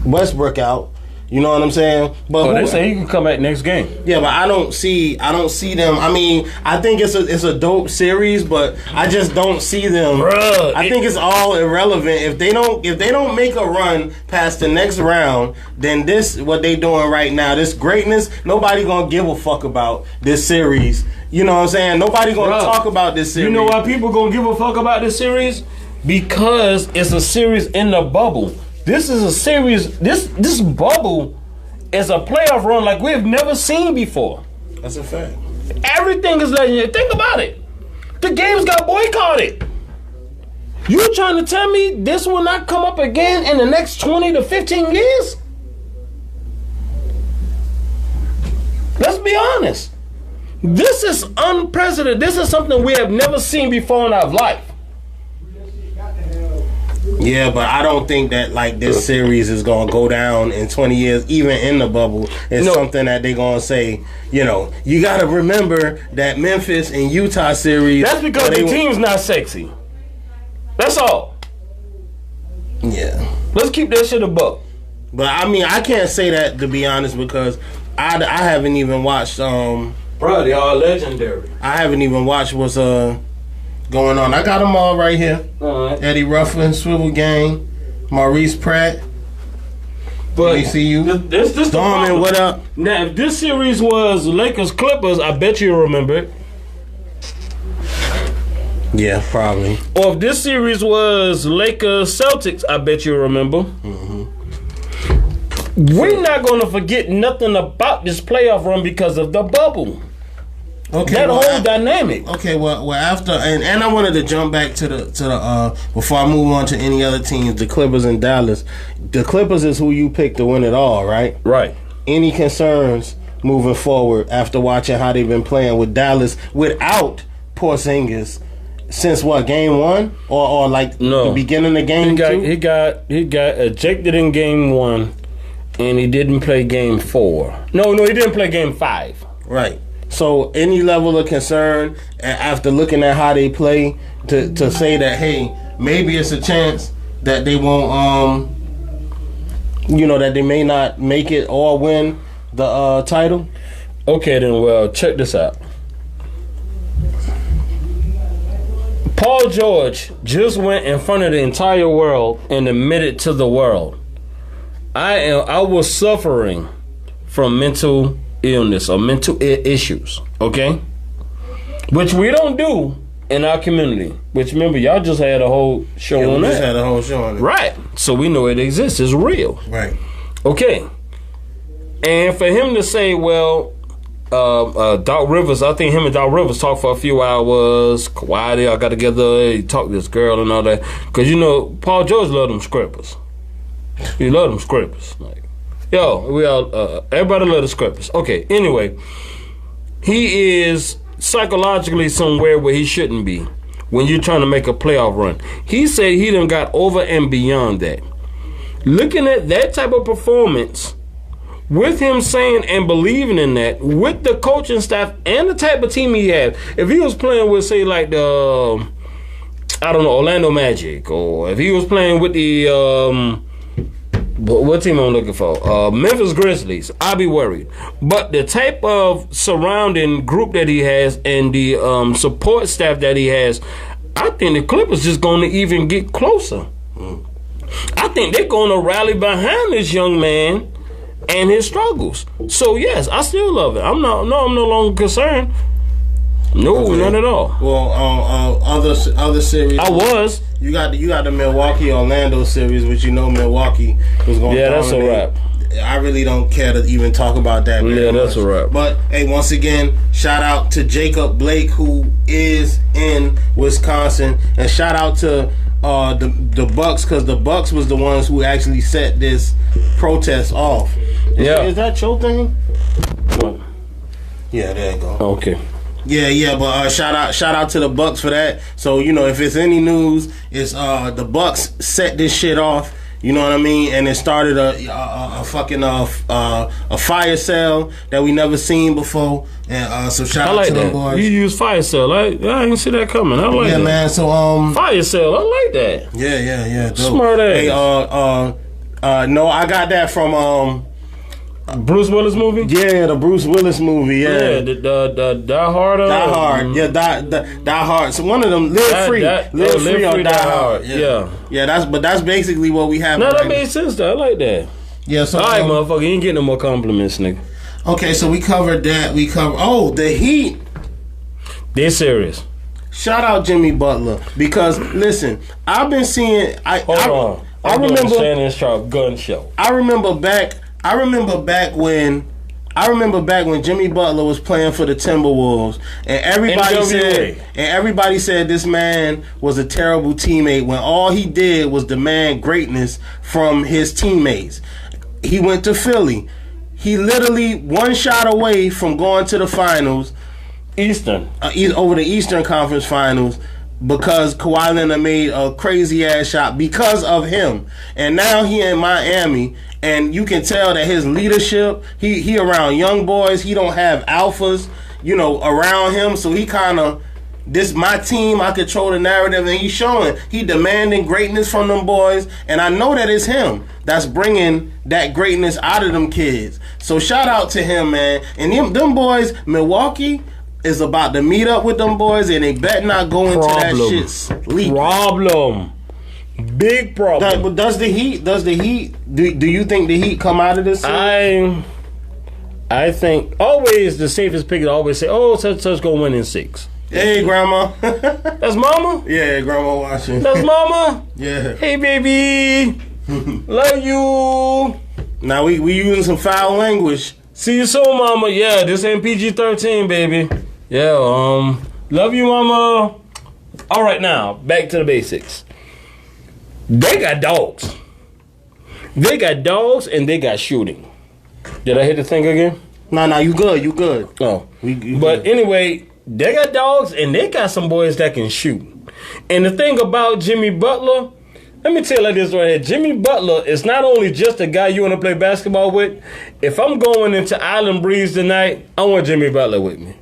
Westbrook out. You know what I'm saying? But they say he can come back next game. Yeah, but I don't see them. I mean, I think it's a dope series, but I just don't see them. Bruh, I think it's all irrelevant if they don't make a run past the next round. Then what they doing right now, this greatness, nobody gonna give a fuck about this series. You know what I'm saying? Nobody gonna talk about this series. You know why people gonna give a fuck about this series? Because it's a series in the bubble. This is a series. This bubble is a playoff run like we've never seen before. That's a fact. Everything is letting you think about it. The games got boycotted. You trying to tell me this will not come up again in the next 20 to 15 years? Let's be honest. This is unprecedented. This is something we have never seen before in our life. Yeah, but I don't think that like this series is gonna go down in 20 years, even in the bubble. It's something that they're gonna say. You know, you gotta remember that Memphis and Utah series. That's because the team's not sexy. That's all. Yeah. Let's keep that shit a buck. But I mean, I can't say that to be honest because I haven't even watched. Bro, they are legendary. I haven't even watched what's going on. I got them all right here. All right. Eddie Ruffin, Swivel Gang, Maurice Pratt. But we see you. This Dorman, what up? Now, if this series was Lakers Clippers, I bet you remember it. Yeah, probably. Or if this series was Lakers Celtics, I bet you remember. Mm-hmm. We're not going to forget nothing about this playoff run because of the bubble. Okay, that whole dynamic. Okay, well after and I wanted to jump back to the before I move on to any other teams, the Clippers and Dallas. The Clippers is who you picked to win it all, right? Right. Any concerns moving forward after watching how they've been playing with Dallas without Porzingis since what, game 1 or like the beginning of game 2? He got ejected in game 1 and he didn't play game 4. No, he didn't play game 5. Right. So any level of concern after looking at how they play to say that, hey, maybe it's a chance that they won't, that they may not make it or win the title? Okay, then, well, check this out. Paul George just went in front of the entire world and admitted to the world I was suffering from mental illness or mental issues, okay? Which we don't do in our community. Which, remember, y'all just had a whole show on that. Just had a whole show on it. Right. So we know it exists. It's real. Right. Okay. And for him to say, well, Doc Rivers, I think him and Doc Rivers talked for a few hours. Kawhi, they all got together. He talked to this girl and all that. Because, Paul George loved them scrapers. He loved them scrapers. Like, yo, we all, everybody love the scrapers. Okay, anyway. He is psychologically somewhere where he shouldn't be when you're trying to make a playoff run. He said he done got over and beyond that. Looking at that type of performance, with him saying and believing in that, with the coaching staff and the type of team he had, if he was playing with, say, like the, Orlando Magic, or if he was playing with the, what team I'm looking for? Memphis Grizzlies. I'll be worried. But the type of surrounding group that he has and the support staff that he has, I think the Clippers just going to even get closer. I think they're going to rally behind this young man and his struggles. So yes, I still love it. I'm no longer concerned. No, okay. Not at all. Well, other series. I was. You got the Milwaukee Orlando series, which Milwaukee was going to. Yeah, that's a wrap. I really don't care to even talk about that. Yeah, that's a wrap. But hey, once again, shout out to Jacob Blake, who is in Wisconsin, and shout out to the Bucks, because the Bucks was the ones who actually set this protest off. Is that your thing? What? Yeah, there you go. Okay. Yeah, but shout out to the Bucks for that. So if it's any news, it's the Bucks set this shit off. You know what I mean? And it started a fucking a fire sale that we never seen before. And so shout out to them boys. You use fire sale. I didn't see that coming. I like that. Yeah, man. So fire sale. I like that. Yeah. Dope. Smart ass. Hey, no, I got that from Bruce Willis movie? Yeah, the Bruce Willis movie. Yeah, the Die Hard. Die Hard. Yeah, Die Hard. So one of them, Live Free or Die Hard. Yeah. That's basically what we have. No, that made sense though. I like that. Yeah. So all right, motherfucker, you ain't getting no more compliments, nigga. Okay, so we covered that. The Heat. They're serious. Shout out Jimmy Butler, because listen, I've been seeing. I remember Shannon Sharp gun show. I remember back when Jimmy Butler was playing for the Timberwolves, and everybody said this man was a terrible teammate when all he did was demand greatness from his teammates. He went to Philly. He literally one shot away from going to the finals, over the Eastern Conference Finals, because Kawhi Leonard made a crazy ass shot because of him. And now he in Miami, and you can tell that his leadership, he around young boys, he don't have alphas, around him, so he kind of, this my team, I control the narrative, and he's showing, he demanding greatness from them boys, and I know that it's him that's bringing that greatness out of them kids. So shout out to him, man. And them boys, Milwaukee is about to meet up with them boys, and they better not go into that shit sleep. Big problem. But does the Heat, do you think the Heat come out of this series? I think always the safest pick is always say, such gonna win in 6. Hey, Grandma. That's Mama? Yeah, Grandma watching. That's Mama? Yeah. Hey, baby. Love you. Now we using some foul language. See you soon, Mama. Yeah, this ain't PG-13, baby. Yeah, love you, Mama. All right, now, back to the basics. They got dogs. They got dogs and they got shooting. Did I hit the thing again? No, you good. Oh. But anyway, they got dogs and they got some boys that can shoot. And the thing about Jimmy Butler, let me tell you like this right here. Jimmy Butler is not only just a guy you want to play basketball with. If I'm going into Island Breeze tonight, I want Jimmy Butler with me.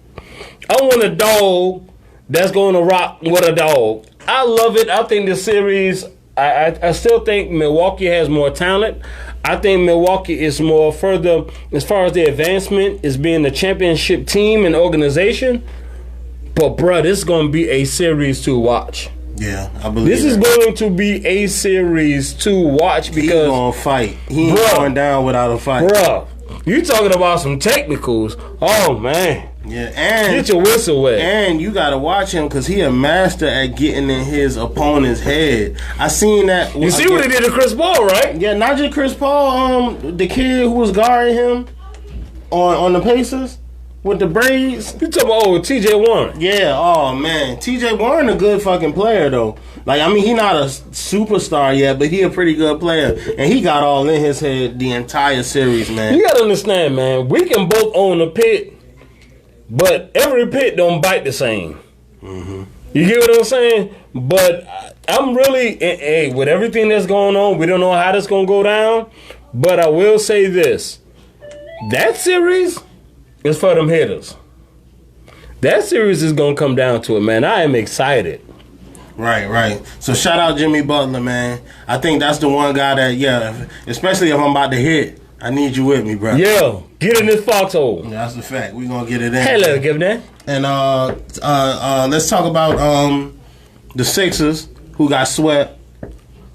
I want a dog that's going to rock with a dog. I love it. I think this series, I still think Milwaukee has more talent. I think Milwaukee is more further as far as their advancement is being the championship team and organization. But, bruh, this is going to be a series to watch. Yeah, I believe This is that. going to be a series to watch He because, gonna fight. He ain't Bruh. going down without a fight. bruh, you talking about some technicals. Oh, man. Yeah, and Get your whistle wet. And you gotta watch him because he a master at getting in his opponent's head. I seen that. You see what he did to Chris Paul, right? Yeah, not just Chris Paul. The kid who was guarding him on the Pacers with the braids. You talking about T.J. Warren. Yeah. Oh man, T.J. Warren a good fucking player though. Like I mean, he not a superstar yet, but he a pretty good player, and he got all in his head the entire series, man. You gotta understand, man. We can both own a pit, but every pit don't bite the same. Mm-hmm. You get what I'm saying? But I'm really, hey, with everything that's going on, we don't know how that's gonna go down. But I will say this: that series is for them hitters. That series is gonna come down to it, man. I am excited. Right. So shout out Jimmy Butler, man. I think that's the one guy that, yeah, especially if I'm about to hit, I need you with me, bro. Yeah, get in this foxhole. Yeah, that's a fact. We gonna get it in. Hey, let's give that. And let's talk about the Sixers who got swept.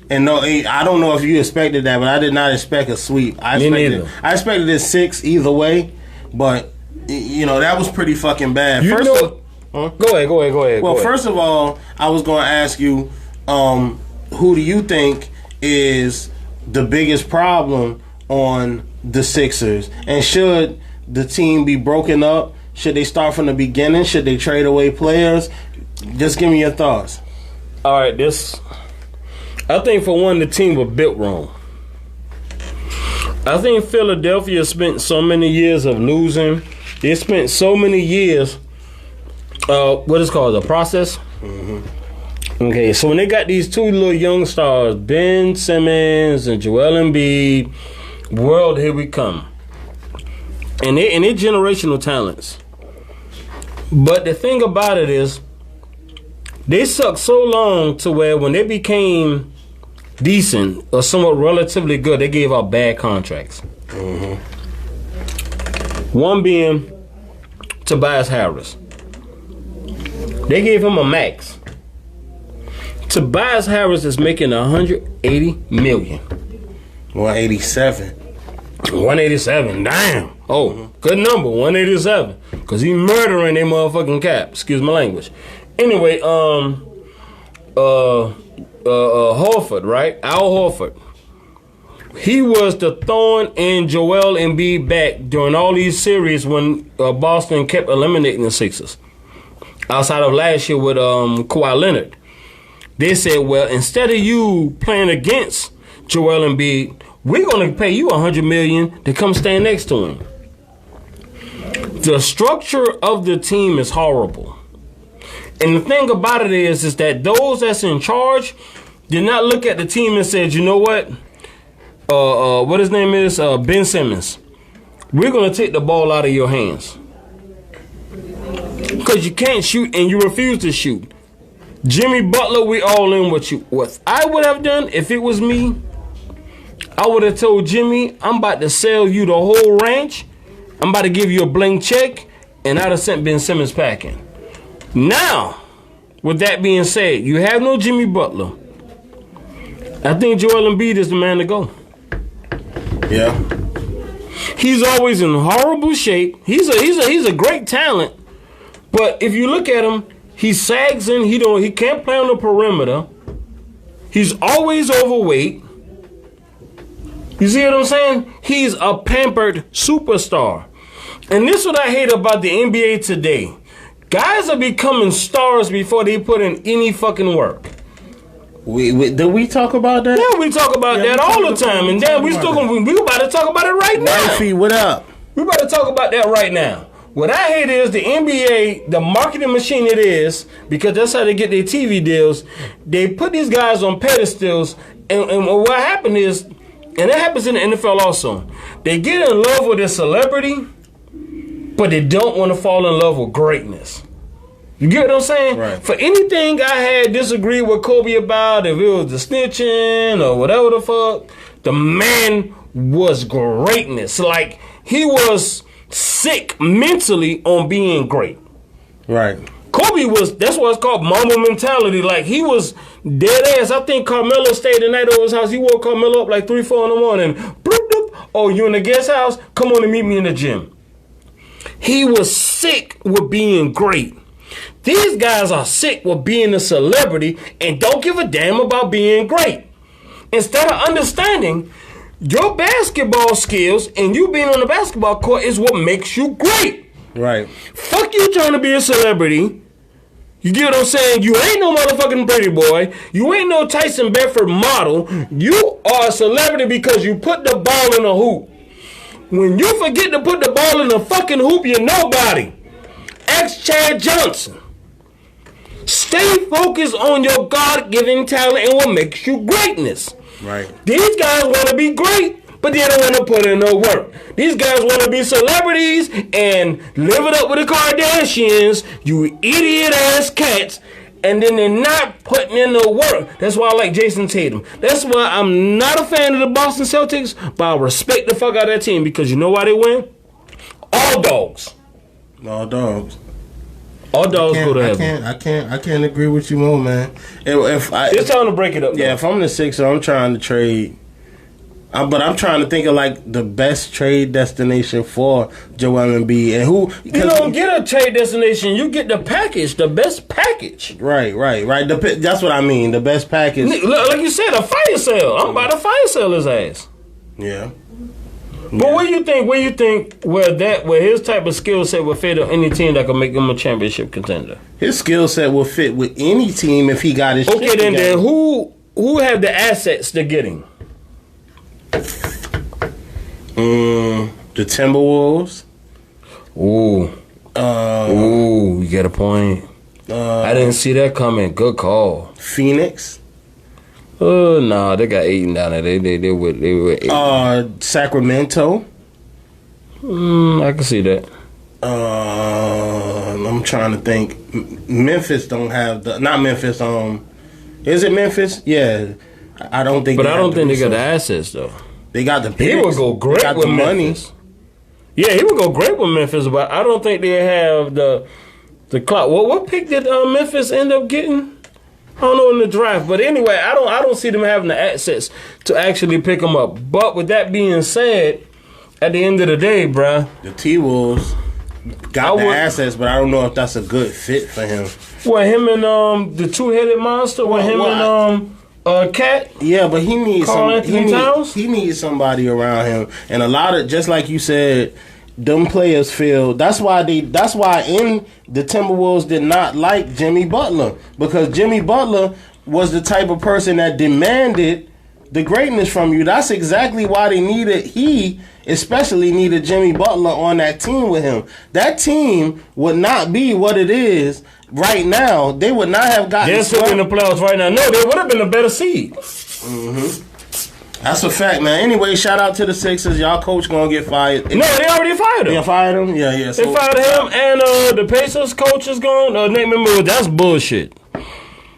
And no, I don't know if you expected that, but I did not expect a sweep. Me neither. I expected it 6 either way, but you know that was pretty fucking bad. You know, go ahead. Well, go ahead. first of all, I was going to ask you, who do you think is the biggest problem on the Sixers? And should the team be broken up? Should they start from the beginning? Should they trade away players? Just give me your thoughts. All right, I think for one, the team was built wrong. I think Philadelphia spent so many years of losing. They spent so many years, what is called a process. Mm-hmm. Okay, so when they got these two little young stars, Ben Simmons and Joel Embiid, world, here we come. And they're generational talents. But the thing about it is, they sucked so long to where when they became decent or somewhat relatively good, they gave out bad contracts. Mm-hmm. One being Tobias Harris. They gave him a max. Tobias Harris is making $180 million. 187. 187, damn. Oh, good number, 187. Because he murdering they motherfucking cap. Excuse my language. Anyway, Horford, right? Al Horford. He was the thorn in Joel Embiid back during all these series when Boston kept eliminating the Sixers. Outside of last year with Kawhi Leonard. They said, well, instead of you playing against Joel Embiid, we're going to pay you $100 million to come stand next to him. The structure of the team is horrible. And the thing about it is that those that's in charge did not look at the team and said, you know what? What his name is? Ben Simmons. We're going to take the ball out of your hands. Because you can't shoot and you refuse to shoot. Jimmy Butler, we all in with you. What I would have done if it was me, I would have told Jimmy, I'm about to sell you the whole ranch. I'm about to give you a blank check. And I'd have sent Ben Simmons packing. Now, with that being said, you have no Jimmy Butler. I think Joel Embiid is the man to go. Yeah. He's always in horrible shape. He's a great talent. But if you look at him, he sags in. He can't play on the perimeter. He's always overweight. You see what I'm saying? He's a pampered superstar. And this is what I hate about the NBA today. Guys are becoming stars before they put in any fucking work. Did we talk about that? Yeah, we talk about that all the time. And then we about to talk about it right now. Wifey, what up? We about to talk about that right now. What I hate is the NBA, the marketing machine it is, because that's how they get their TV deals. They put these guys on pedestals, and what happened is, and that happens in the NFL also, they get in love with a celebrity, but they don't want to fall in love with greatness. You get what I'm saying? Right. For anything I had disagreed with Kobe about, if it was the snitching or whatever the fuck, the man was greatness. Like, he was sick mentally on being great. Right. Kobe was, that's why it's called Mamba mentality. Like, he was dead ass. I think Carmelo stayed the night over his house. He woke Carmelo up like 3, 4 in the morning. Bloop, bloop. Oh, you in the guest house? Come on and meet me in the gym. He was sick with being great. These guys are sick with being a celebrity and don't give a damn about being great. Instead of understanding your basketball skills and you being on the basketball court is what makes you great. Right. Fuck you trying to be a celebrity. You get what I'm saying? You ain't no motherfucking pretty boy. You ain't no Tyson Bedford model. You are a celebrity because you put the ball in a hoop. When you forget to put the ball in the fucking hoop, you're nobody. Ask Chad Johnson. Stay focused on your God-given talent and what makes you greatness. Right. These guys want to be great, but they don't want to put in no work. These guys want to be celebrities and live it up with the Kardashians, you idiot-ass cats, and then they're not putting in no work. That's why I like Jason Tatum. That's why I'm not a fan of the Boston Celtics, but I respect the fuck out of that team because you know why they win? All dogs. All dogs. All dogs go to heaven. I can't agree with you more, man. It's time to break it up. Yeah, though. if I'm the Sixers, I'm trying to trade. But I'm trying to think of like the best trade destination for Joel Embiid and who. You don't get a trade destination. You get the package, the best package. Right. That's what I mean. The best package. Like you said, a fire sale. I'm about to fire sale his ass. Yeah. But where you think where his type of skill set would fit on any team that could make him a championship contender? His skill set will fit with any team if he got his. Okay, shit then together. who have the assets to get him? The Timberwolves. Ooh, you get a point. I didn't see that coming. Good call. Phoenix. Nah, they got Ayton down there. They were Ayton. Sacramento. I can see that. I'm trying to think. Memphis don't have the. Not Memphis. Is it Memphis? Yeah. I don't think. But I don't think they got the assets though. They got the picks. He would go great with Memphis. Yeah, he would go great with Memphis, but I don't think they have the clout. What pick did Memphis end up getting? I don't know in the draft, but anyway, I don't see them having the assets to actually pick him up. But with that being said, at the end of the day, bruh, the T-Wolves got the assets, but I don't know if that's a good fit for him. What, him and the two-headed monster? What, him and Cat? Yeah, but he needs he needs somebody around him, and a lot of, just like you said, them players feel that's why in the Timberwolves did not like Jimmy Butler, because Jimmy Butler was the type of person that demanded the greatness from you. That's exactly why he especially needed Jimmy Butler on that team with him. That team would not be what it is right now. They would not have gotten. They're still in the playoffs right now. No, they would have been a better seed. Mm-hmm. That's a fact, man. Anyway, shout out to the Sixers. Y'all coach gonna get fired. No, they already fired him. They fired him? Yeah. They fired him, and the Pacers coach is gone. Remember, that's bullshit.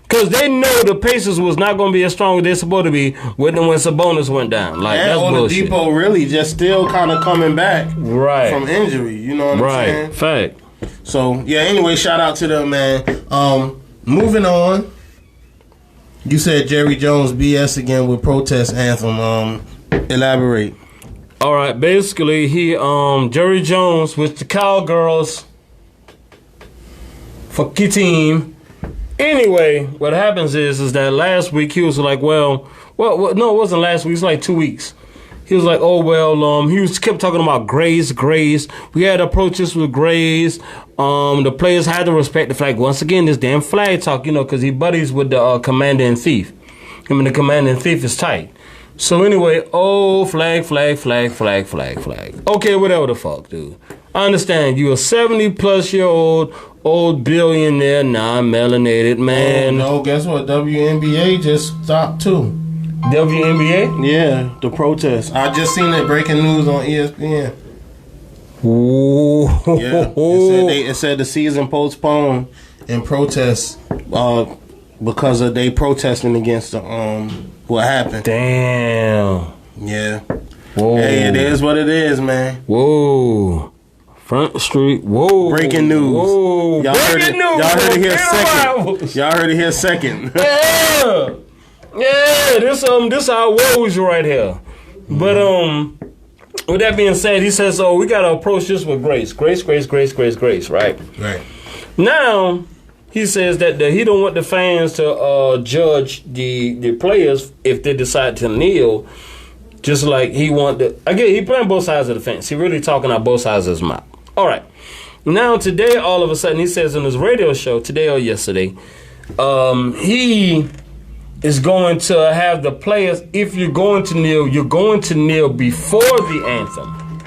Because they know the Pacers was not going to be as strong as they're supposed to be when Sabonis went down. Like, and that's bullshit. Oladipo really just still kind of coming back from injury. You know what I'm saying? Fact. So, yeah, anyway, shout out to them, man. Moving on. You said Jerry Jones BS again with protest anthem. Elaborate. All right, basically, Jerry Jones with the Cowgirls for key team. Anyway, what happens is that last week he was like, well, no, it wasn't last week. It was like 2 weeks. He was like, he kept talking about grace. We had approaches with grace. The players had to respect the flag. Once again, this damn flag talk, because he buddies with the commander-in-chief. Him and the commander-in-chief is tight. So anyway, flag. Okay, whatever the fuck, dude. I understand you a 70-plus-year-old billionaire, non-melanated man. Oh, no, guess what? WNBA just stopped too. WNBA? Yeah, the protest. I just seen it breaking news on ESPN. Ooh. Yeah, it said the season postponed in protest because of they protesting against the what happened. Damn. Yeah. Whoa. Hey, it is what it is, man. Whoa. Front Street. Whoa. Breaking news. Whoa. Y'all heard it. Y'all heard it here second. Y'all heard it here second. Yeah. Yeah. This our woes right here. But with that being said, he says, "Oh, we gotta approach this with grace, grace, right?" Right. Now, he says that he don't want the fans to judge the players if they decide to kneel, just like he want the. Again, he playing both sides of the fence. He really talking out both sides of his mouth. All right. Now today, all of a sudden, he says in his radio show today or yesterday, he is going to have the players, if you're going to kneel before the anthem.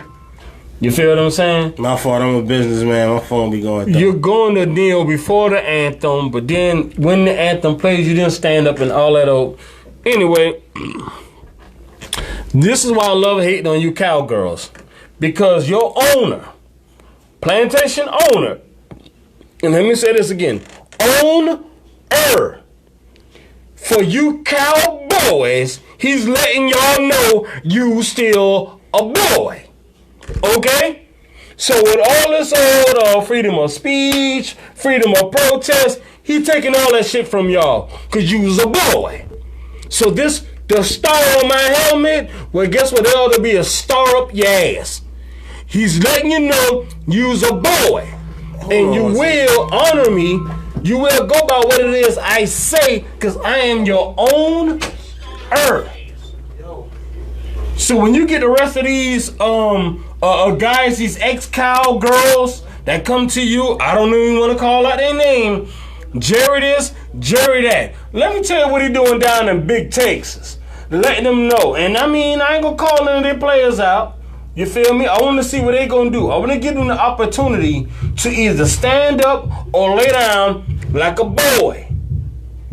You feel what I'm saying? My fault, I'm a businessman. My phone be going through. You're going to kneel before the anthem, but then when the anthem plays, you didn't stand up and all that old. Anyway, this is why I love hating on you cowgirls. Because your owner, plantation owner, and let me say this again, owner, for you cowboys, he's letting y'all know you still a boy. Okay? So with all this old freedom of speech, freedom of protest, he taking all that shit from y'all because you was a boy. So the star on my helmet, well, guess what? There ought to be a star up your ass. He's letting you know you's a boy. And you will honor me. You will go by what it is I say, because I am your own earth. So when you get the rest of these guys, these ex-cowgirls that come to you, I don't even want to call out their name, Jerry this, Jerry that. Let me tell you what he doing down in Big Texas. Letting them know. And I mean, I ain't going to call none of their players out. You feel me? I want to see what they going to do. I want to give them the opportunity to either stand up or lay down like a boy.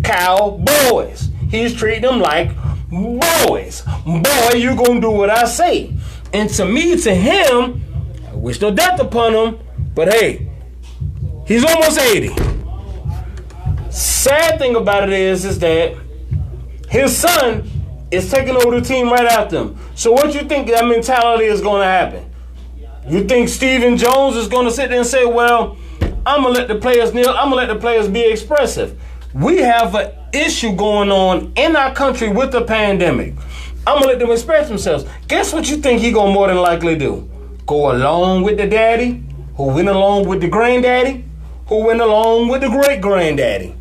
Cowboys. He's treating them like boys. Boy, you going to do what I say. And to me, to him, I wish no death upon him, but hey, he's almost 80. Sad thing about it is that his son is taking over the team right after him. So what you think that mentality is going to happen? You think Stephen Jones is going to sit there and say, well, I'm going to let the players kneel, I'm going to let the players be expressive. We have an issue going on in our country with the pandemic. I'm going to let them express themselves. Guess what you think he going to more than likely do? Go along with the daddy, who went along with the granddaddy, who went along with the great-granddaddy.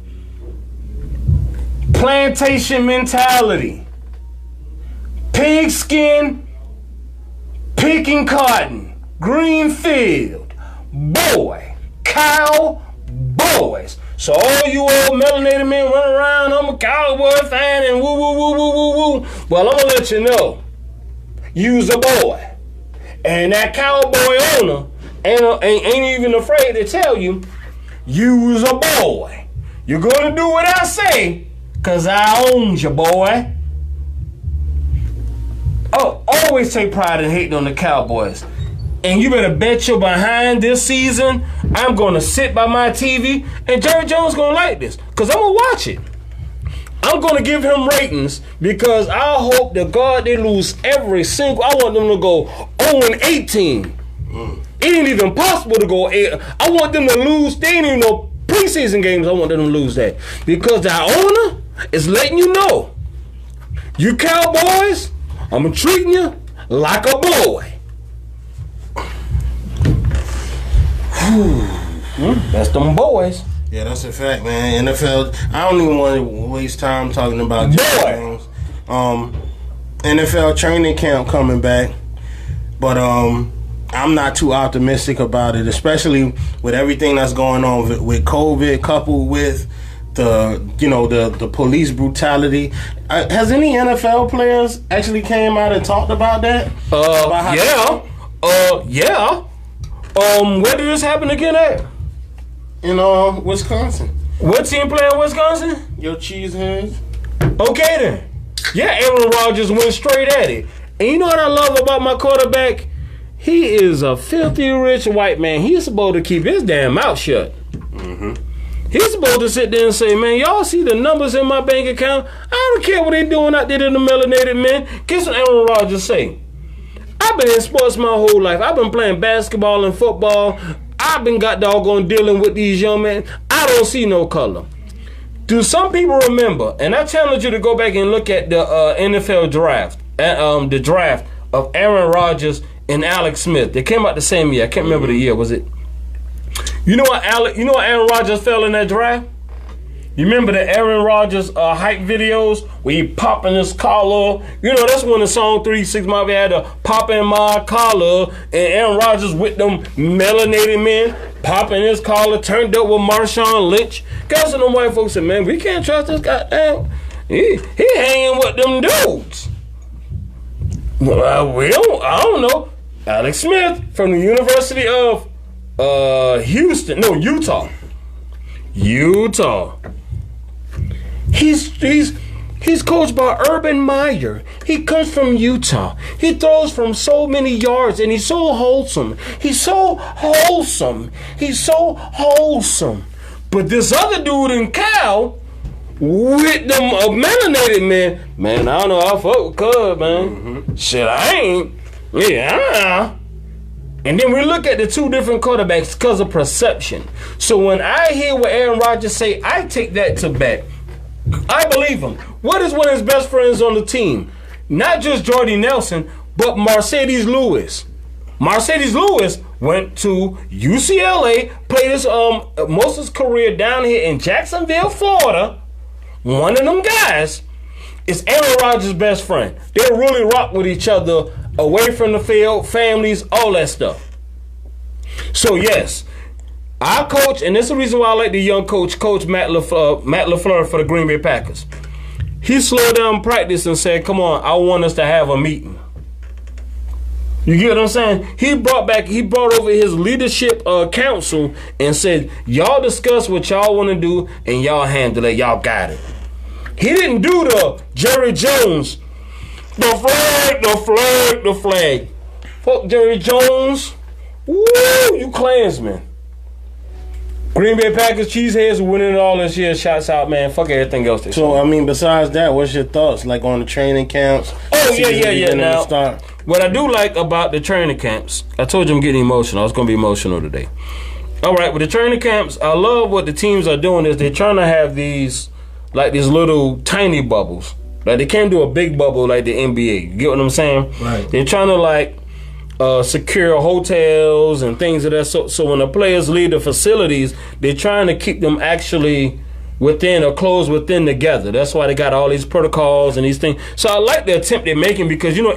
Plantation mentality. Pigskin, picking cotton, green field, boy, cow, boys. So all you old melanated men run around, I'm a cowboy fan and woo, woo, woo, woo, woo, woo. Well, I'm going to let you know, you's a boy. And that cowboy owner ain't even afraid to tell you, you's a boy. You're going to do what I say, because I own you, boy. Oh, always take pride in hating on the Cowboys. And you better bet your behind this season, I'm going to sit by my TV, and Jerry Jones going to like this, because I'm going to watch it. I'm going to give him ratings, because I hope to God they lose every single, I want them to go 0-18. It ain't even possible to go 8. I want them to lose, they ain't even no preseason games, I want them to lose that. Because the owner is letting you know, you Cowboys, I'm treating you like a boy. That's them boys. Yeah, that's a fact, man. NFL, I don't even want to waste time talking about Jerry Jones. NFL training camp coming back, but I'm not too optimistic about it, especially with everything that's going on with COVID, coupled with the police brutality. Has any NFL players actually came out and talked about that? Yeah. Where did this happen again at? In Wisconsin. What team playing Wisconsin? Your Cheeseheads. Okay then. Yeah, Aaron Rodgers went straight at it. And you know what I love about my quarterback? He is a filthy rich white man. He's supposed to keep his damn mouth shut. Mm-hmm. He's supposed to sit there and say, man, y'all see the numbers in my bank account? I don't care what they doing out there to the melanated men. Guess what Aaron Rodgers say? I've been in sports my whole life. I've been playing basketball and football. I've been got doggone dealing with these young men. I don't see no color. Do some people remember? And I challenge you to go back and look at the NFL draft, the draft of Aaron Rodgers and Alex Smith. They came out the same year. I can't remember the year. Was it? You know what Aaron Rodgers fell in that draft? You remember the Aaron Rodgers hype videos where he popping his collar? You know, that's when the song 3 6 Mafia had to pop in my collar, and Aaron Rodgers with them melanated men popping his collar, turned up with Marshawn Lynch. Guys and them white folks said, man, we can't trust this goddamn. He hanging with them dudes. Well, I don't know. Alex Smith from the University of Utah. He's coached by Urban Meyer. He comes from Utah. He throws from so many yards, and he's so wholesome. But this other dude in Cal, with them melanated man, I don't know how I fuck with Cub, man. Mm-hmm. Shit, I ain't. Yeah. And then we look at the two different quarterbacks because of perception. So when I hear what Aaron Rodgers say, I take that to bet. I believe him. What is one of his best friends on the team? Not just Jordy Nelson, but Mercedes Lewis. Mercedes Lewis went to UCLA, played his most of his career down here in Jacksonville, Florida. One of them guys is Aaron Rodgers' best friend. They really rock with each other away from the field, families, all that stuff. So yes, our coach, and this is the reason why I like the young coach Matt LaFleur for the Green Bay Packers. He slowed down practice and said, come on, I want us to have a meeting. You get what I'm saying? He brought over his leadership council and said, y'all discuss what y'all want to do and y'all handle it. Y'all got it. He didn't do the Jerry Jones, the flag. Fuck Jerry Jones. Woo, you Klansman. Green Bay Packers, cheeseheads winning all this year. Shots out, man. Fuck everything else. So, I mean, besides that, what's your thoughts, like, on the training camps? Oh, yeah. Now, what I do like about the training camps, I told you I'm getting emotional. I was going to be emotional today. All right, with the training camps, I love what the teams are doing is they're trying to have these little tiny bubbles. Like, they can't do a big bubble like the NBA. You get what I'm saying? Right. They're trying to, secure hotels and things of that sort. So when the players leave the facilities, they're trying to keep them actually within or closed within together. That's why they got all these protocols and these things. So I like the attempt they're making because, you know,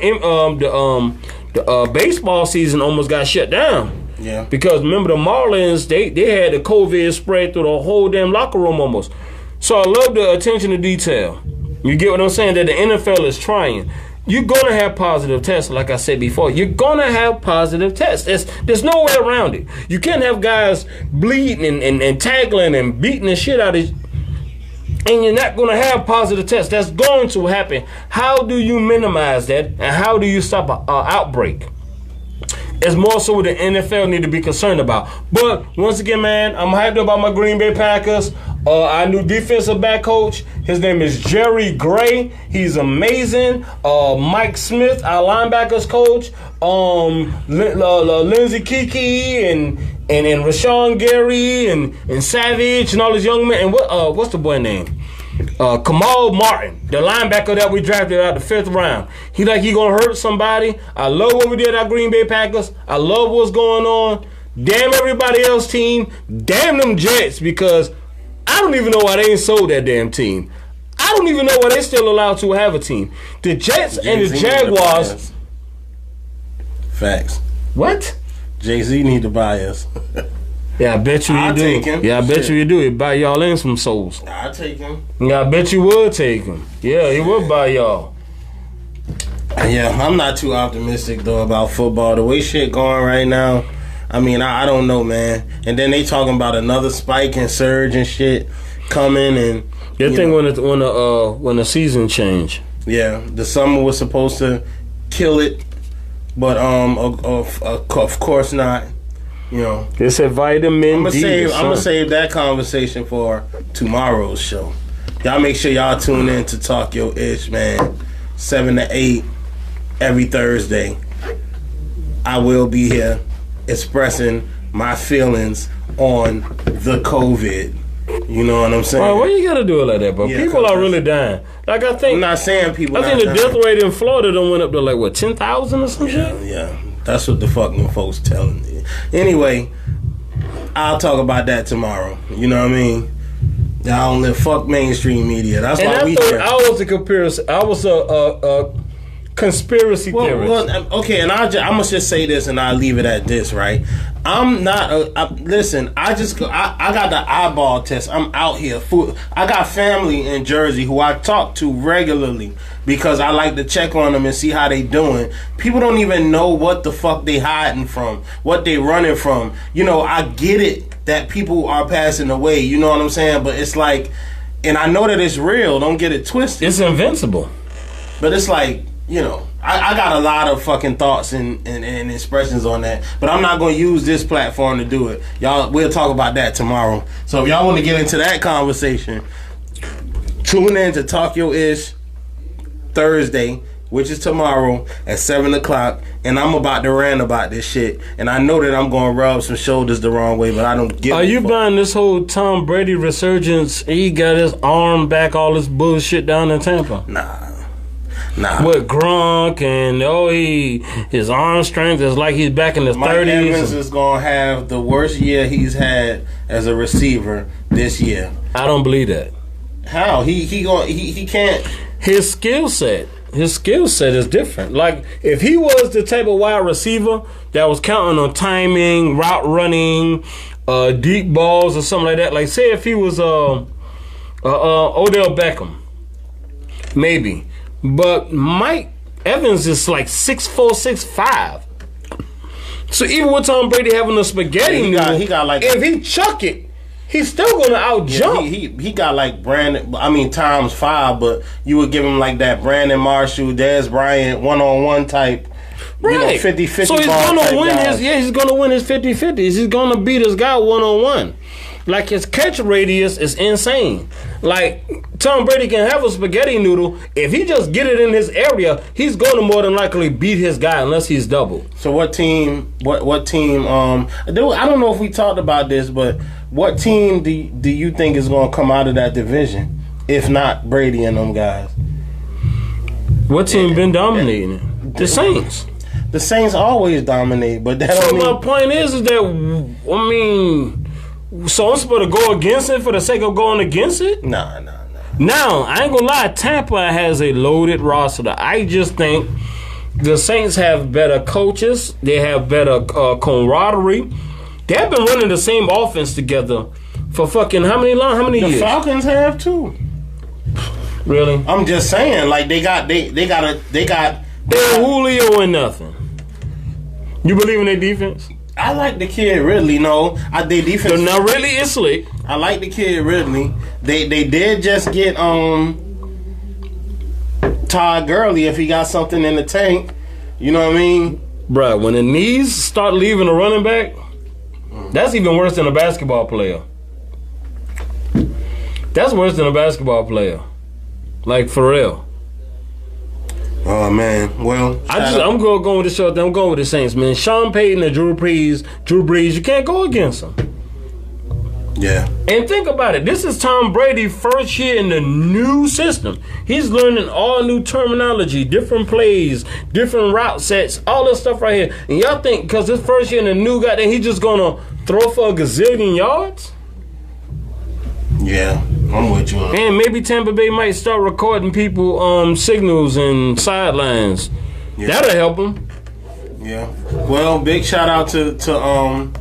the baseball season almost got shut down. Yeah. Because remember the Marlins, they had the COVID spread through the whole damn locker room almost. So I love the attention to detail. You get what I'm saying? That the NFL is trying. You're going to have positive tests, like I said before. You're going to have positive tests. There's no way around it. You can't have guys bleeding and tackling and beating the shit out of you, and you're not going to have positive tests. That's going to happen. How do you minimize that, and how do you stop an outbreak? It's more so what the NFL need to be concerned about. But once again, man, I'm hyped about my Green Bay Packers. Our new defensive back coach, his name is Jerry Gray. He's amazing. Mike Smith, our linebackers coach. Lindsey Keke and Rashawn Gary and Savage and all these young men. And what's the boy name? Kamal Martin, the linebacker that we drafted out the 5th round. He gonna hurt somebody. I love what we did at Green Bay Packers. I love what's going on. Damn everybody else team. Damn them Jets, because I don't even know why they ain't sold that damn team. I don't even know why they still allowed to have a team. The Jets and the Jaguars. Facts. What? Jay-Z need to buy us. Yeah, I bet you you do. Take him. Yeah, I bet you do. He buy y'all in some souls. I'll take him. Yeah, I bet you would take him. Yeah, he would buy y'all. Yeah, I'm not too optimistic, though, about football. The way shit going right now, I mean, I don't know, man. And then they talking about another spike and surge and shit coming. And you think when the season change? Yeah, the summer was supposed to kill it, but of course not. You know, they said vitamin D. I'm gonna save that conversation for tomorrow's show. Y'all make sure y'all tune in to Talk Your Ish, man. 7 to 8 every Thursday. I will be here expressing my feelings on the COVID. You know what I'm saying? Well, why you gotta do it like that, bro? Yeah, people are really dying. Like I think I'm not saying people. I think the death rate in Florida done went up to like what 10,000 or some shit. Yeah, that's what the fucking folks telling me. Anyway, I'll talk about that tomorrow. You know what I mean? I don't live fuck mainstream media. That's And why we thought here. I was a comparison. I was a conspiracy theorist. Well, okay, and I'm gonna just say this, and I'll leave it at this, right? I'm not. Listen, I got the eyeball test. I'm out here. I got family in Jersey who I talk to regularly because I like to check on them and see how they doing. People don't even know what the fuck they hiding from, what they running from. You know, I get it that people are passing away. You know what I'm saying? But it's like, and I know that it's real. Don't get it twisted. It's invincible. But it's like, you know, I got a lot of fucking thoughts and expressions on that, but I'm not going to use this platform to do it. Y'all, we'll talk about that tomorrow. So if y'all want to get into that conversation, tune in to Talk Your Ish Thursday, which is tomorrow at 7 o'clock, and I'm about to rant about this shit, and I know that I'm going to rub some shoulders the wrong way, but I don't give a Are you fuck. buying this whole Tom Brady resurgence? He got his arm back, all this bullshit down in Tampa. Nah. With Gronk and his arm strength is like he's back in his Mike 30s. Evans is going to have the worst year he's had as a receiver this year. I don't believe that. How? He can't. His skill set is different. Like if he was the type of wide receiver that was counting on timing, route running, deep balls or something like that. Like say if he was Odell Beckham, maybe. But Mike Evans is like 6'4", 6'5". So even with Tom Brady having a spaghetti noodle, he got like, if he chuck it, he's still gonna out jump. He got like times 5, but you would give him like that Brandon Marshall, Dez Bryant 1-on-1 type, right? You know, 50-50 so he's ball gonna type win guy. he's gonna win his 50-50s. He's gonna beat his guy 1-on-1. Like his catch radius is insane. Like Tom Brady can have a spaghetti noodle. If he just get it in his area, he's going to more than likely beat his guy unless he's double. So what team? What team? I don't know if we talked about this, but what team do you think is going to come out of that division? If not Brady and them guys. What team been dominating it? The Saints. The Saints always dominate, but that So don't mean. my point is that I mean. So I'm supposed to go against it for the sake of going against it? Nah. Now, I ain't gonna lie, Tampa has a loaded roster. I just think the Saints have better coaches. They have better camaraderie. They've been running the same offense together for fucking how many The years? Falcons have too. Really? I'm just saying, like they got They're Julio and nothing. You believe in their defense? I like the kid Ridley. No, they defense. They're not really it's slick. I like the kid Ridley. They did just get Todd Gurley if he got something in the tank. You know what I mean? Bruh, when the knees start leaving a running back, that's even worse than a basketball player. That's worse than a basketball player. Like for real. Oh man, well, I'm going with the short. I'm going with the Saints, man. Sean Payton and Drew Brees, you can't go against them. Yeah. And think about it. This is Tom Brady's first year in the new system. He's learning all new terminology, different plays, different route sets, all this stuff right here. And y'all think because this first year in the new guy, that he's just gonna throw for a gazillion yards? Yeah, I'm with you. And maybe Tampa Bay might start recording people signals and sidelines. Yeah. That'll help them. Yeah. Well, big shout out to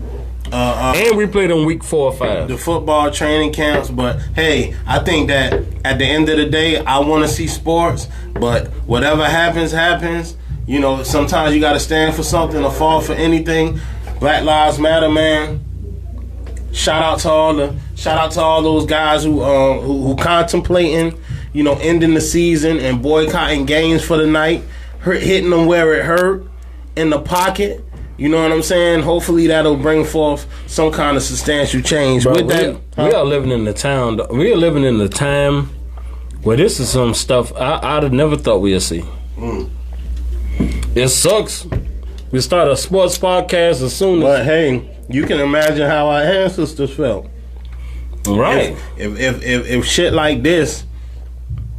And we played in week 4 or 5. the football training camps. But hey, I think that at the end of the day, I want to see sports. But whatever happens. You know, sometimes you got to stand for something or fall for anything. Black Lives Matter, man. Shout out to all those guys who contemplating, you know, ending the season and boycotting games for the night, hitting them where it hurt in the pocket. You know what I'm saying? Hopefully that'll bring forth some kind of substantial change. Bro, With that, we are living in the town. We are living in the time where this is some stuff I'd have never thought we'd see. It sucks We start a sports podcast as soon as. But hey, you can imagine how our ancestors felt. Right. If shit like this,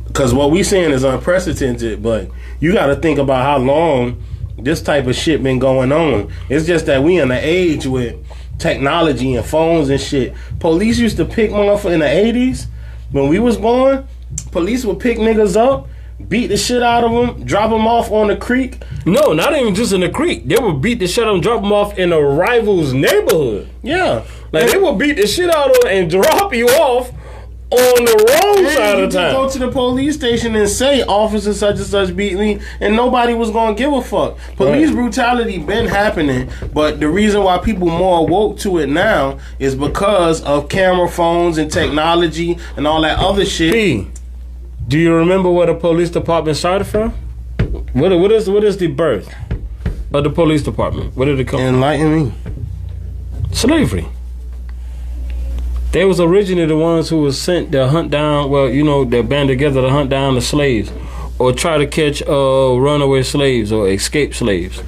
because what we seeing is unprecedented, but you got to think about how long this type of shit been going on. It's just that we in the age with technology and phones and shit. Police used to pick motherfuckers in the 80s when we was born. Police would pick niggas up, beat the shit out of them, drop them off on the creek. No, not even just in the creek. They would beat the shit out of them, drop them off in a rival's neighborhood. Yeah. Like, they would beat the shit out of them and drop you off on the wrong side of town. Go to the police station and say officer such and such beat me, and nobody was gonna give a fuck. Police brutality been happening, but the reason why people more woke to it now is because of camera phones and technology and all that other shit. P, do you remember where the police department started from? What is the birth of the police department? Where did it come from? Enlighten me. Slavery. They was originally the ones who was sent to hunt down, they band together to hunt down the slaves or try to catch runaway slaves or escaped slaves.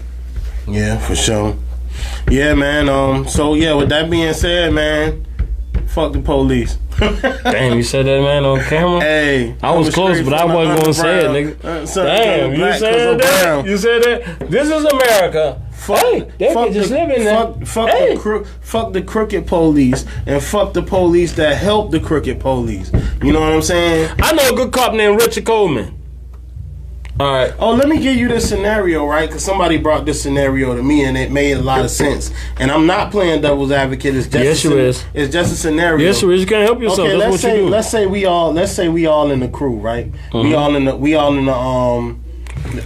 Yeah, for sure. Yeah, man. So yeah, with that being said, man, fuck the police. Damn, you said that, man, on camera? Hey, I was close, but I wasn't going to say it, nigga. Damn, you said that? You said that? This is America. Hey, they can just live in there. Fuck the crooked police and fuck the police that help the crooked police. You know what I'm saying? I know a good cop named Richard Coleman. All right. Oh, let me give you this scenario, right? Because somebody brought this scenario to me and it made a lot of sense. And I'm not playing devil's advocate. It's just It's just a scenario. Yes, you is. You can't help yourself. Okay, that's what you do. Let's say we all in the crew, right? Mm-hmm. We all in the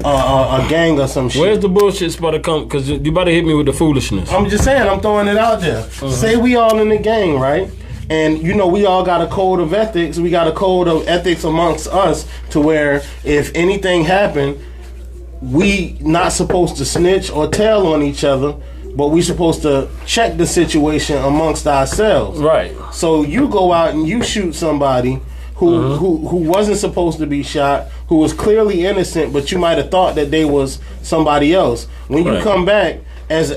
a gang or some shit. Where's the bullshit about to come? Because you about to hit me with the foolishness. I'm just saying. I'm throwing it out there. Say we all in the gang, right? And we all got a code of ethics. We got a code of ethics amongst us to where if anything happened, we not supposed to snitch or tell on each other, but we supposed to check the situation amongst ourselves. Right. So you go out and you shoot somebody who wasn't supposed to be shot, who was clearly innocent, but you might have thought that they was somebody else. When you come back, as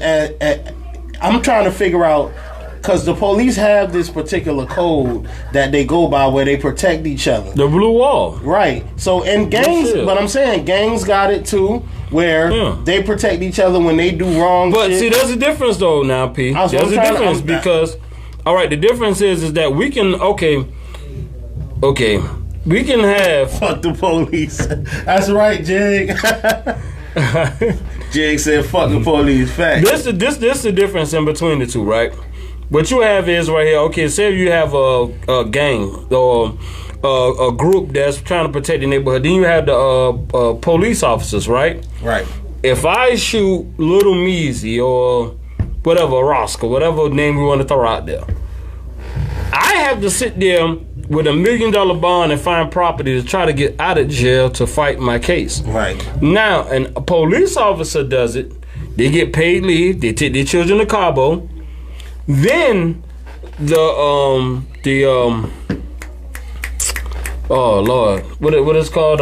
I'm trying to figure out, because the police have this particular code that they go by where they protect each other. The blue wall. Right. So, and gangs, but I'm saying gangs got it too, where they protect each other when they do wrong But shit. see, there's a difference though now, P. There's a difference because, all right, the difference is that we can, we can have... Fuck the police. That's right, Jig. Jig said, fuck the police. Fact. This the difference in between the two, right? What you have is right here. Okay, say you have a gang or a group that's trying to protect the neighborhood. Then you have the police officers, right? Right. If I shoot Little Measy or whatever, Roscoe, whatever name we want to throw out there, I have to sit there with $1 million bond and find property to try to get out of jail to fight my case. Right. Now, and a police officer does it. They get paid leave. They take their children to Cabo. Then oh Lord, what is called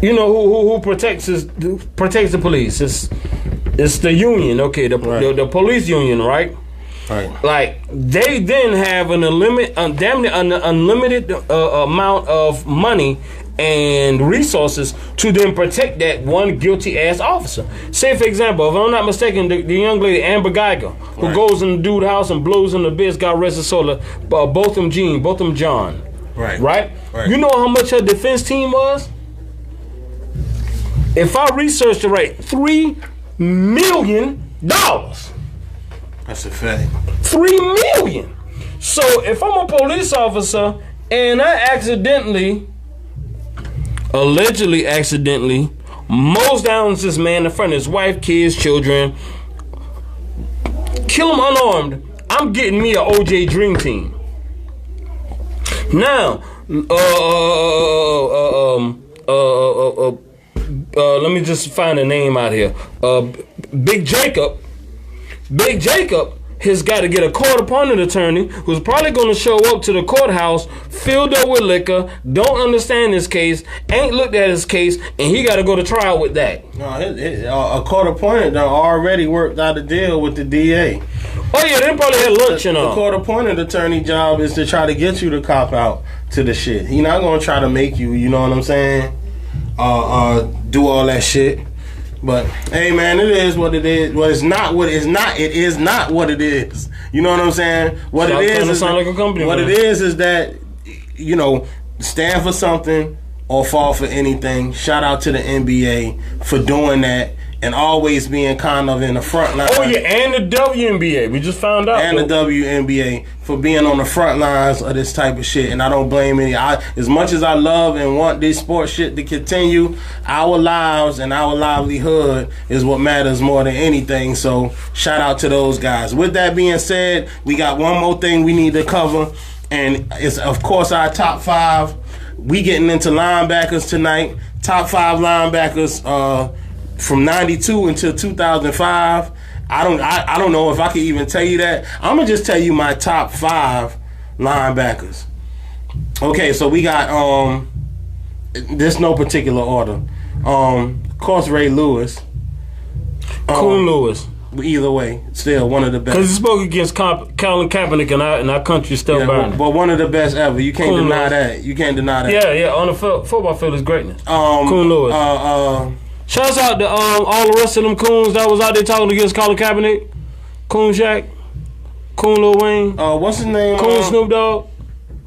who protects the police? It's the union, okay, the police union, right? Right. Like they then have an unlimited amount of money and resources to then protect that one guilty ass officer. Say for example, if I'm not mistaken, the young lady Amber Geiger, who goes in the dude house and blows in the biz, got arrested, solar, both them John. Right. Right. You know how much her defense team was? If I researched it right, $3 million. That's a fact. $3 million. So if I'm a police officer and I allegedly accidentally mows down this man in front of his wife, kids, children, kill him unarmed, I'm getting me a OJ Dream Team. Now, let me just find a name out here. Big Jacob has got to get a court-appointed attorney who's probably going to show up to the courthouse filled up with liquor, don't understand his case, ain't looked at his case, and he got to go to trial with that. No, a court-appointed done already worked out a deal with the DA. Oh, yeah, they probably had lunch and all. The court-appointed attorney job is to try to get you to cop out to the shit. He not going to try to make you, you know what I'm saying, do all that shit. But hey, man, it is what it is. Well, it's not what it's not. It is not what it is. You know what I'm saying? What it is like a company, what man. it is that, you know, stand for something or fall for anything. Shout out to the NBA for doing that and always being kind of in the front line. Oh yeah, and the WNBA. We just found out. And the WNBA for being on the front lines of this type of shit. And I don't blame any. As much as I love and want this sports shit to continue, our lives and our livelihood is what matters more than anything. So shout out to those guys. With that being said, we got one more thing we need to cover. And it's, of course, our top 5. We getting into linebackers tonight. Top 5 linebackers from 92 until 2005. I don't know if I can even tell you that. I'm gonna just tell you my top 5 linebackers. Okay, so we got there's no particular order. Of course, Ray Lewis. Coon Lewis. Either way, still one of the best. Because he spoke against Colin Kaepernick and our country still burning. But one of the best ever. You can't Coon deny Lewis. that. You can't deny that. Yeah, on the football field is greatness. Coon Lewis. Shouts out to all the rest of them coons that was out there talking against Colin Kaepernick. Coon Shaq. Coon Lil Wayne. What's his name? Coon Snoop Dogg.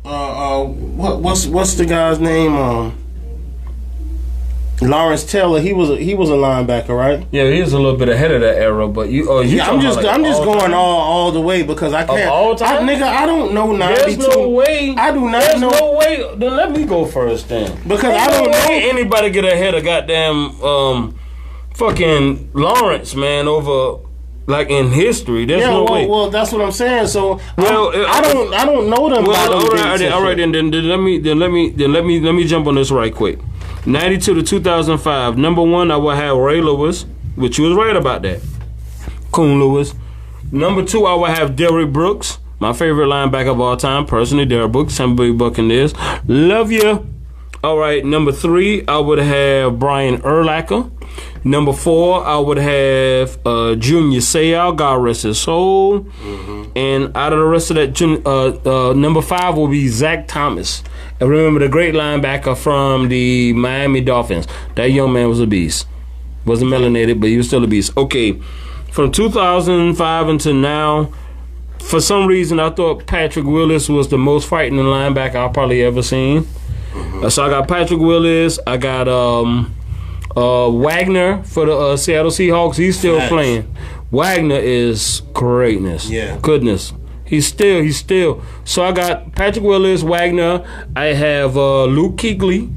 What's the guy's name? Lawrence Taylor. He was a linebacker, right? Yeah, he was a little bit ahead of that era, but I'm just going all the way because I can't. All time? I don't know 92. There's no way. I do not There's know. no way. Then let me go first then. Because There's I don't no know. way anybody get ahead of goddamn fucking Lawrence, man, over like in history. There's no way. Well, that's what I'm saying. So Well, I don't know them. Well, all right. Then let me jump on this right quick. 92 to 2005. Number 1, I would have Ray Lewis, which you was right about that. Coon Lewis. Number 2, I would have Derrick Brooks, my favorite linebacker of all time, personally. Derrick Brooks, Tampa Bay Buccaneers. Love you. All right. Number 3, I would have Brian Urlacher. Number 4, I would have Junior Seau, God rest his soul. Mm-hmm. And out of the rest of that, number 5 will be Zach Thomas. And remember the great linebacker from the Miami Dolphins. That young man was a beast. Wasn't melanated, but he was still a beast. Okay, from 2005 until now, for some reason, I thought Patrick Willis was the most frightening linebacker I've probably ever seen. Mm-hmm. So I got Patrick Willis. I got Wagner for the Seattle Seahawks. He's still playing. Wagner is greatness. Yeah. Goodness. He's still. So I got Patrick Willis, Wagner. I have Luke Kuechly,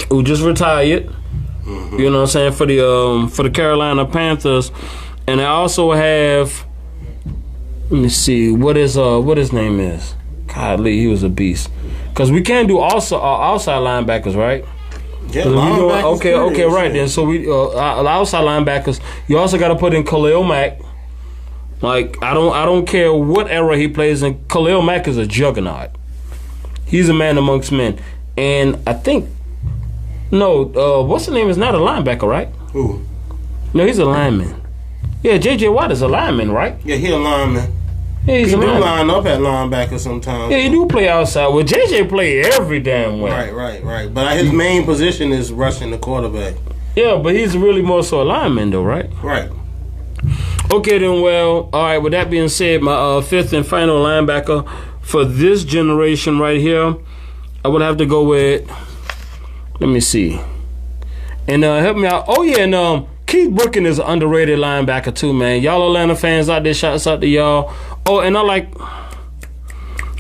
who just retired. Mm-hmm. You know what I'm saying, for the Carolina Panthers. And I also have, let me see, what his name is. Godly, he was a beast. Because we can't do outside linebackers, right? Yeah, okay, right then. So we outside linebackers. You also got to put in Khalil Mack. Like I don't care what era he plays in. Khalil Mack is a juggernaut. He's a man amongst men, and I think what's the name is not a linebacker, right? Who? No, he's a lineman. Yeah, J.J. Watt is a lineman, right? Yeah, he a lineman. Yeah, he's he a do lineman. line up at linebacker sometimes. Yeah, he do play outside. Well, J.J. play every damn way. Right. But his main position is rushing the quarterback. Yeah, but he's really more so a lineman, though, right? Right. Okay, then, well, all right, with that being said, my fifth and final linebacker for this generation right here, I would have to go with, let me see. And help me out. Oh, yeah, and Keith Brooken is an underrated linebacker, too, man. Y'all Atlanta fans out there, shouts out to y'all. Oh, and I like,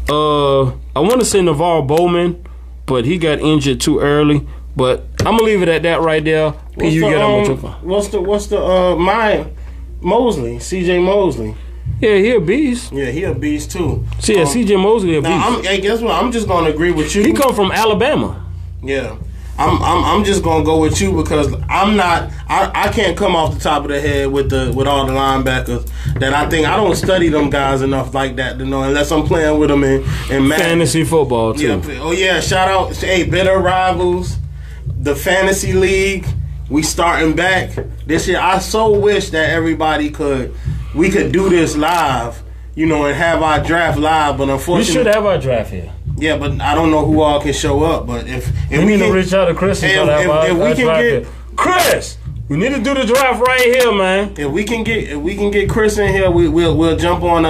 I want to say Navarro Bowman, but he got injured too early. But I'm going to leave it at that right there. What's the Mosley, C.J. Mosley. Yeah, he a beast. Yeah, he a beast too. See, C.J. Mosley a beast. Hey, guess what? I'm just gonna agree with you. He come from Alabama. Yeah, I'm just gonna go with you because I can't come off the top of the head with all the linebackers that I don't study them guys enough like that to know unless I'm playing with them in fantasy football too. Yeah. Oh yeah, shout out, hey, Bitter Rivals, the fantasy league. We starting back this year. I so wish that we could do this live, and have our draft live. But unfortunately, we should have our draft here. Yeah, but I don't know who all can show up. But if we need to reach out to Chris and if we can get Chris, we need to do the draft right here, man. If we can get Chris in here, we'll jump on the.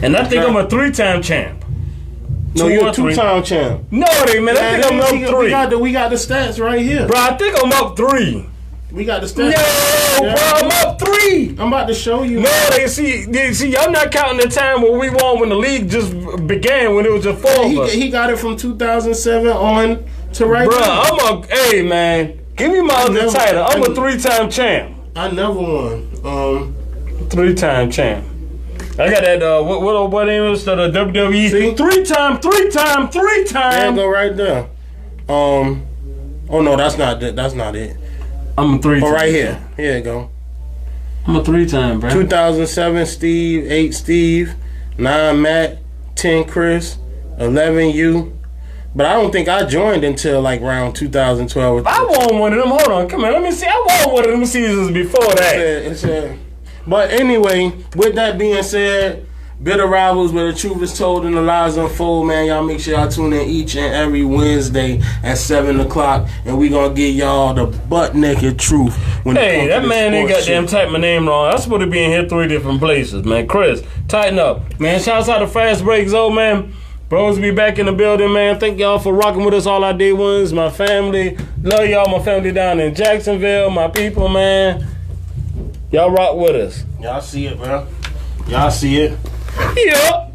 And I think I'm a 3-time champ. No, you're a 2-time champ. No, man, I think I'm up 3. We got the stats right here, bro. I think I'm up 3. We got the stats. No, bro, I'm up 3. I'm about to show you. No, they see, y'all not counting the time where we won when the league just began, when it was just 4 of us. He got it from 2007 on to right now. Bro, hey, man, give me my other title. I'm a 3-time champ. I never won. 3-time champ. I got that, what name is the WWE? See? 3-time. There you go right there. Oh, no, that's not it. I'm a 3-time. Oh, right here. Here you go. I'm a 3-time, bro. 2007, Steve. 8, Steve. 9, Matt. 10, Chris. 11, you. But I don't think I joined until like around 2012. I won one of them. Hold on, come on. Let me see. I won one of them seasons before that. But anyway, with that being said, Bitter Rivals, where the truth is told and the lies unfold, man. Y'all make sure y'all tune in each and every Wednesday at 7 o'clock, and we gonna give y'all the butt naked truth. Hey, that man ain't goddamn type my name wrong. I'm supposed to be in here 3 different places, man. Chris, tighten up, man. Shouts out to Fast Break Zone, man. Bros be back in the building, man. Thank y'all for rocking with us, all our day ones, my family. Love y'all, my family down in Jacksonville, my people, man. Y'all rock with us. Y'all see it, bro. Y'all see it. Yeah.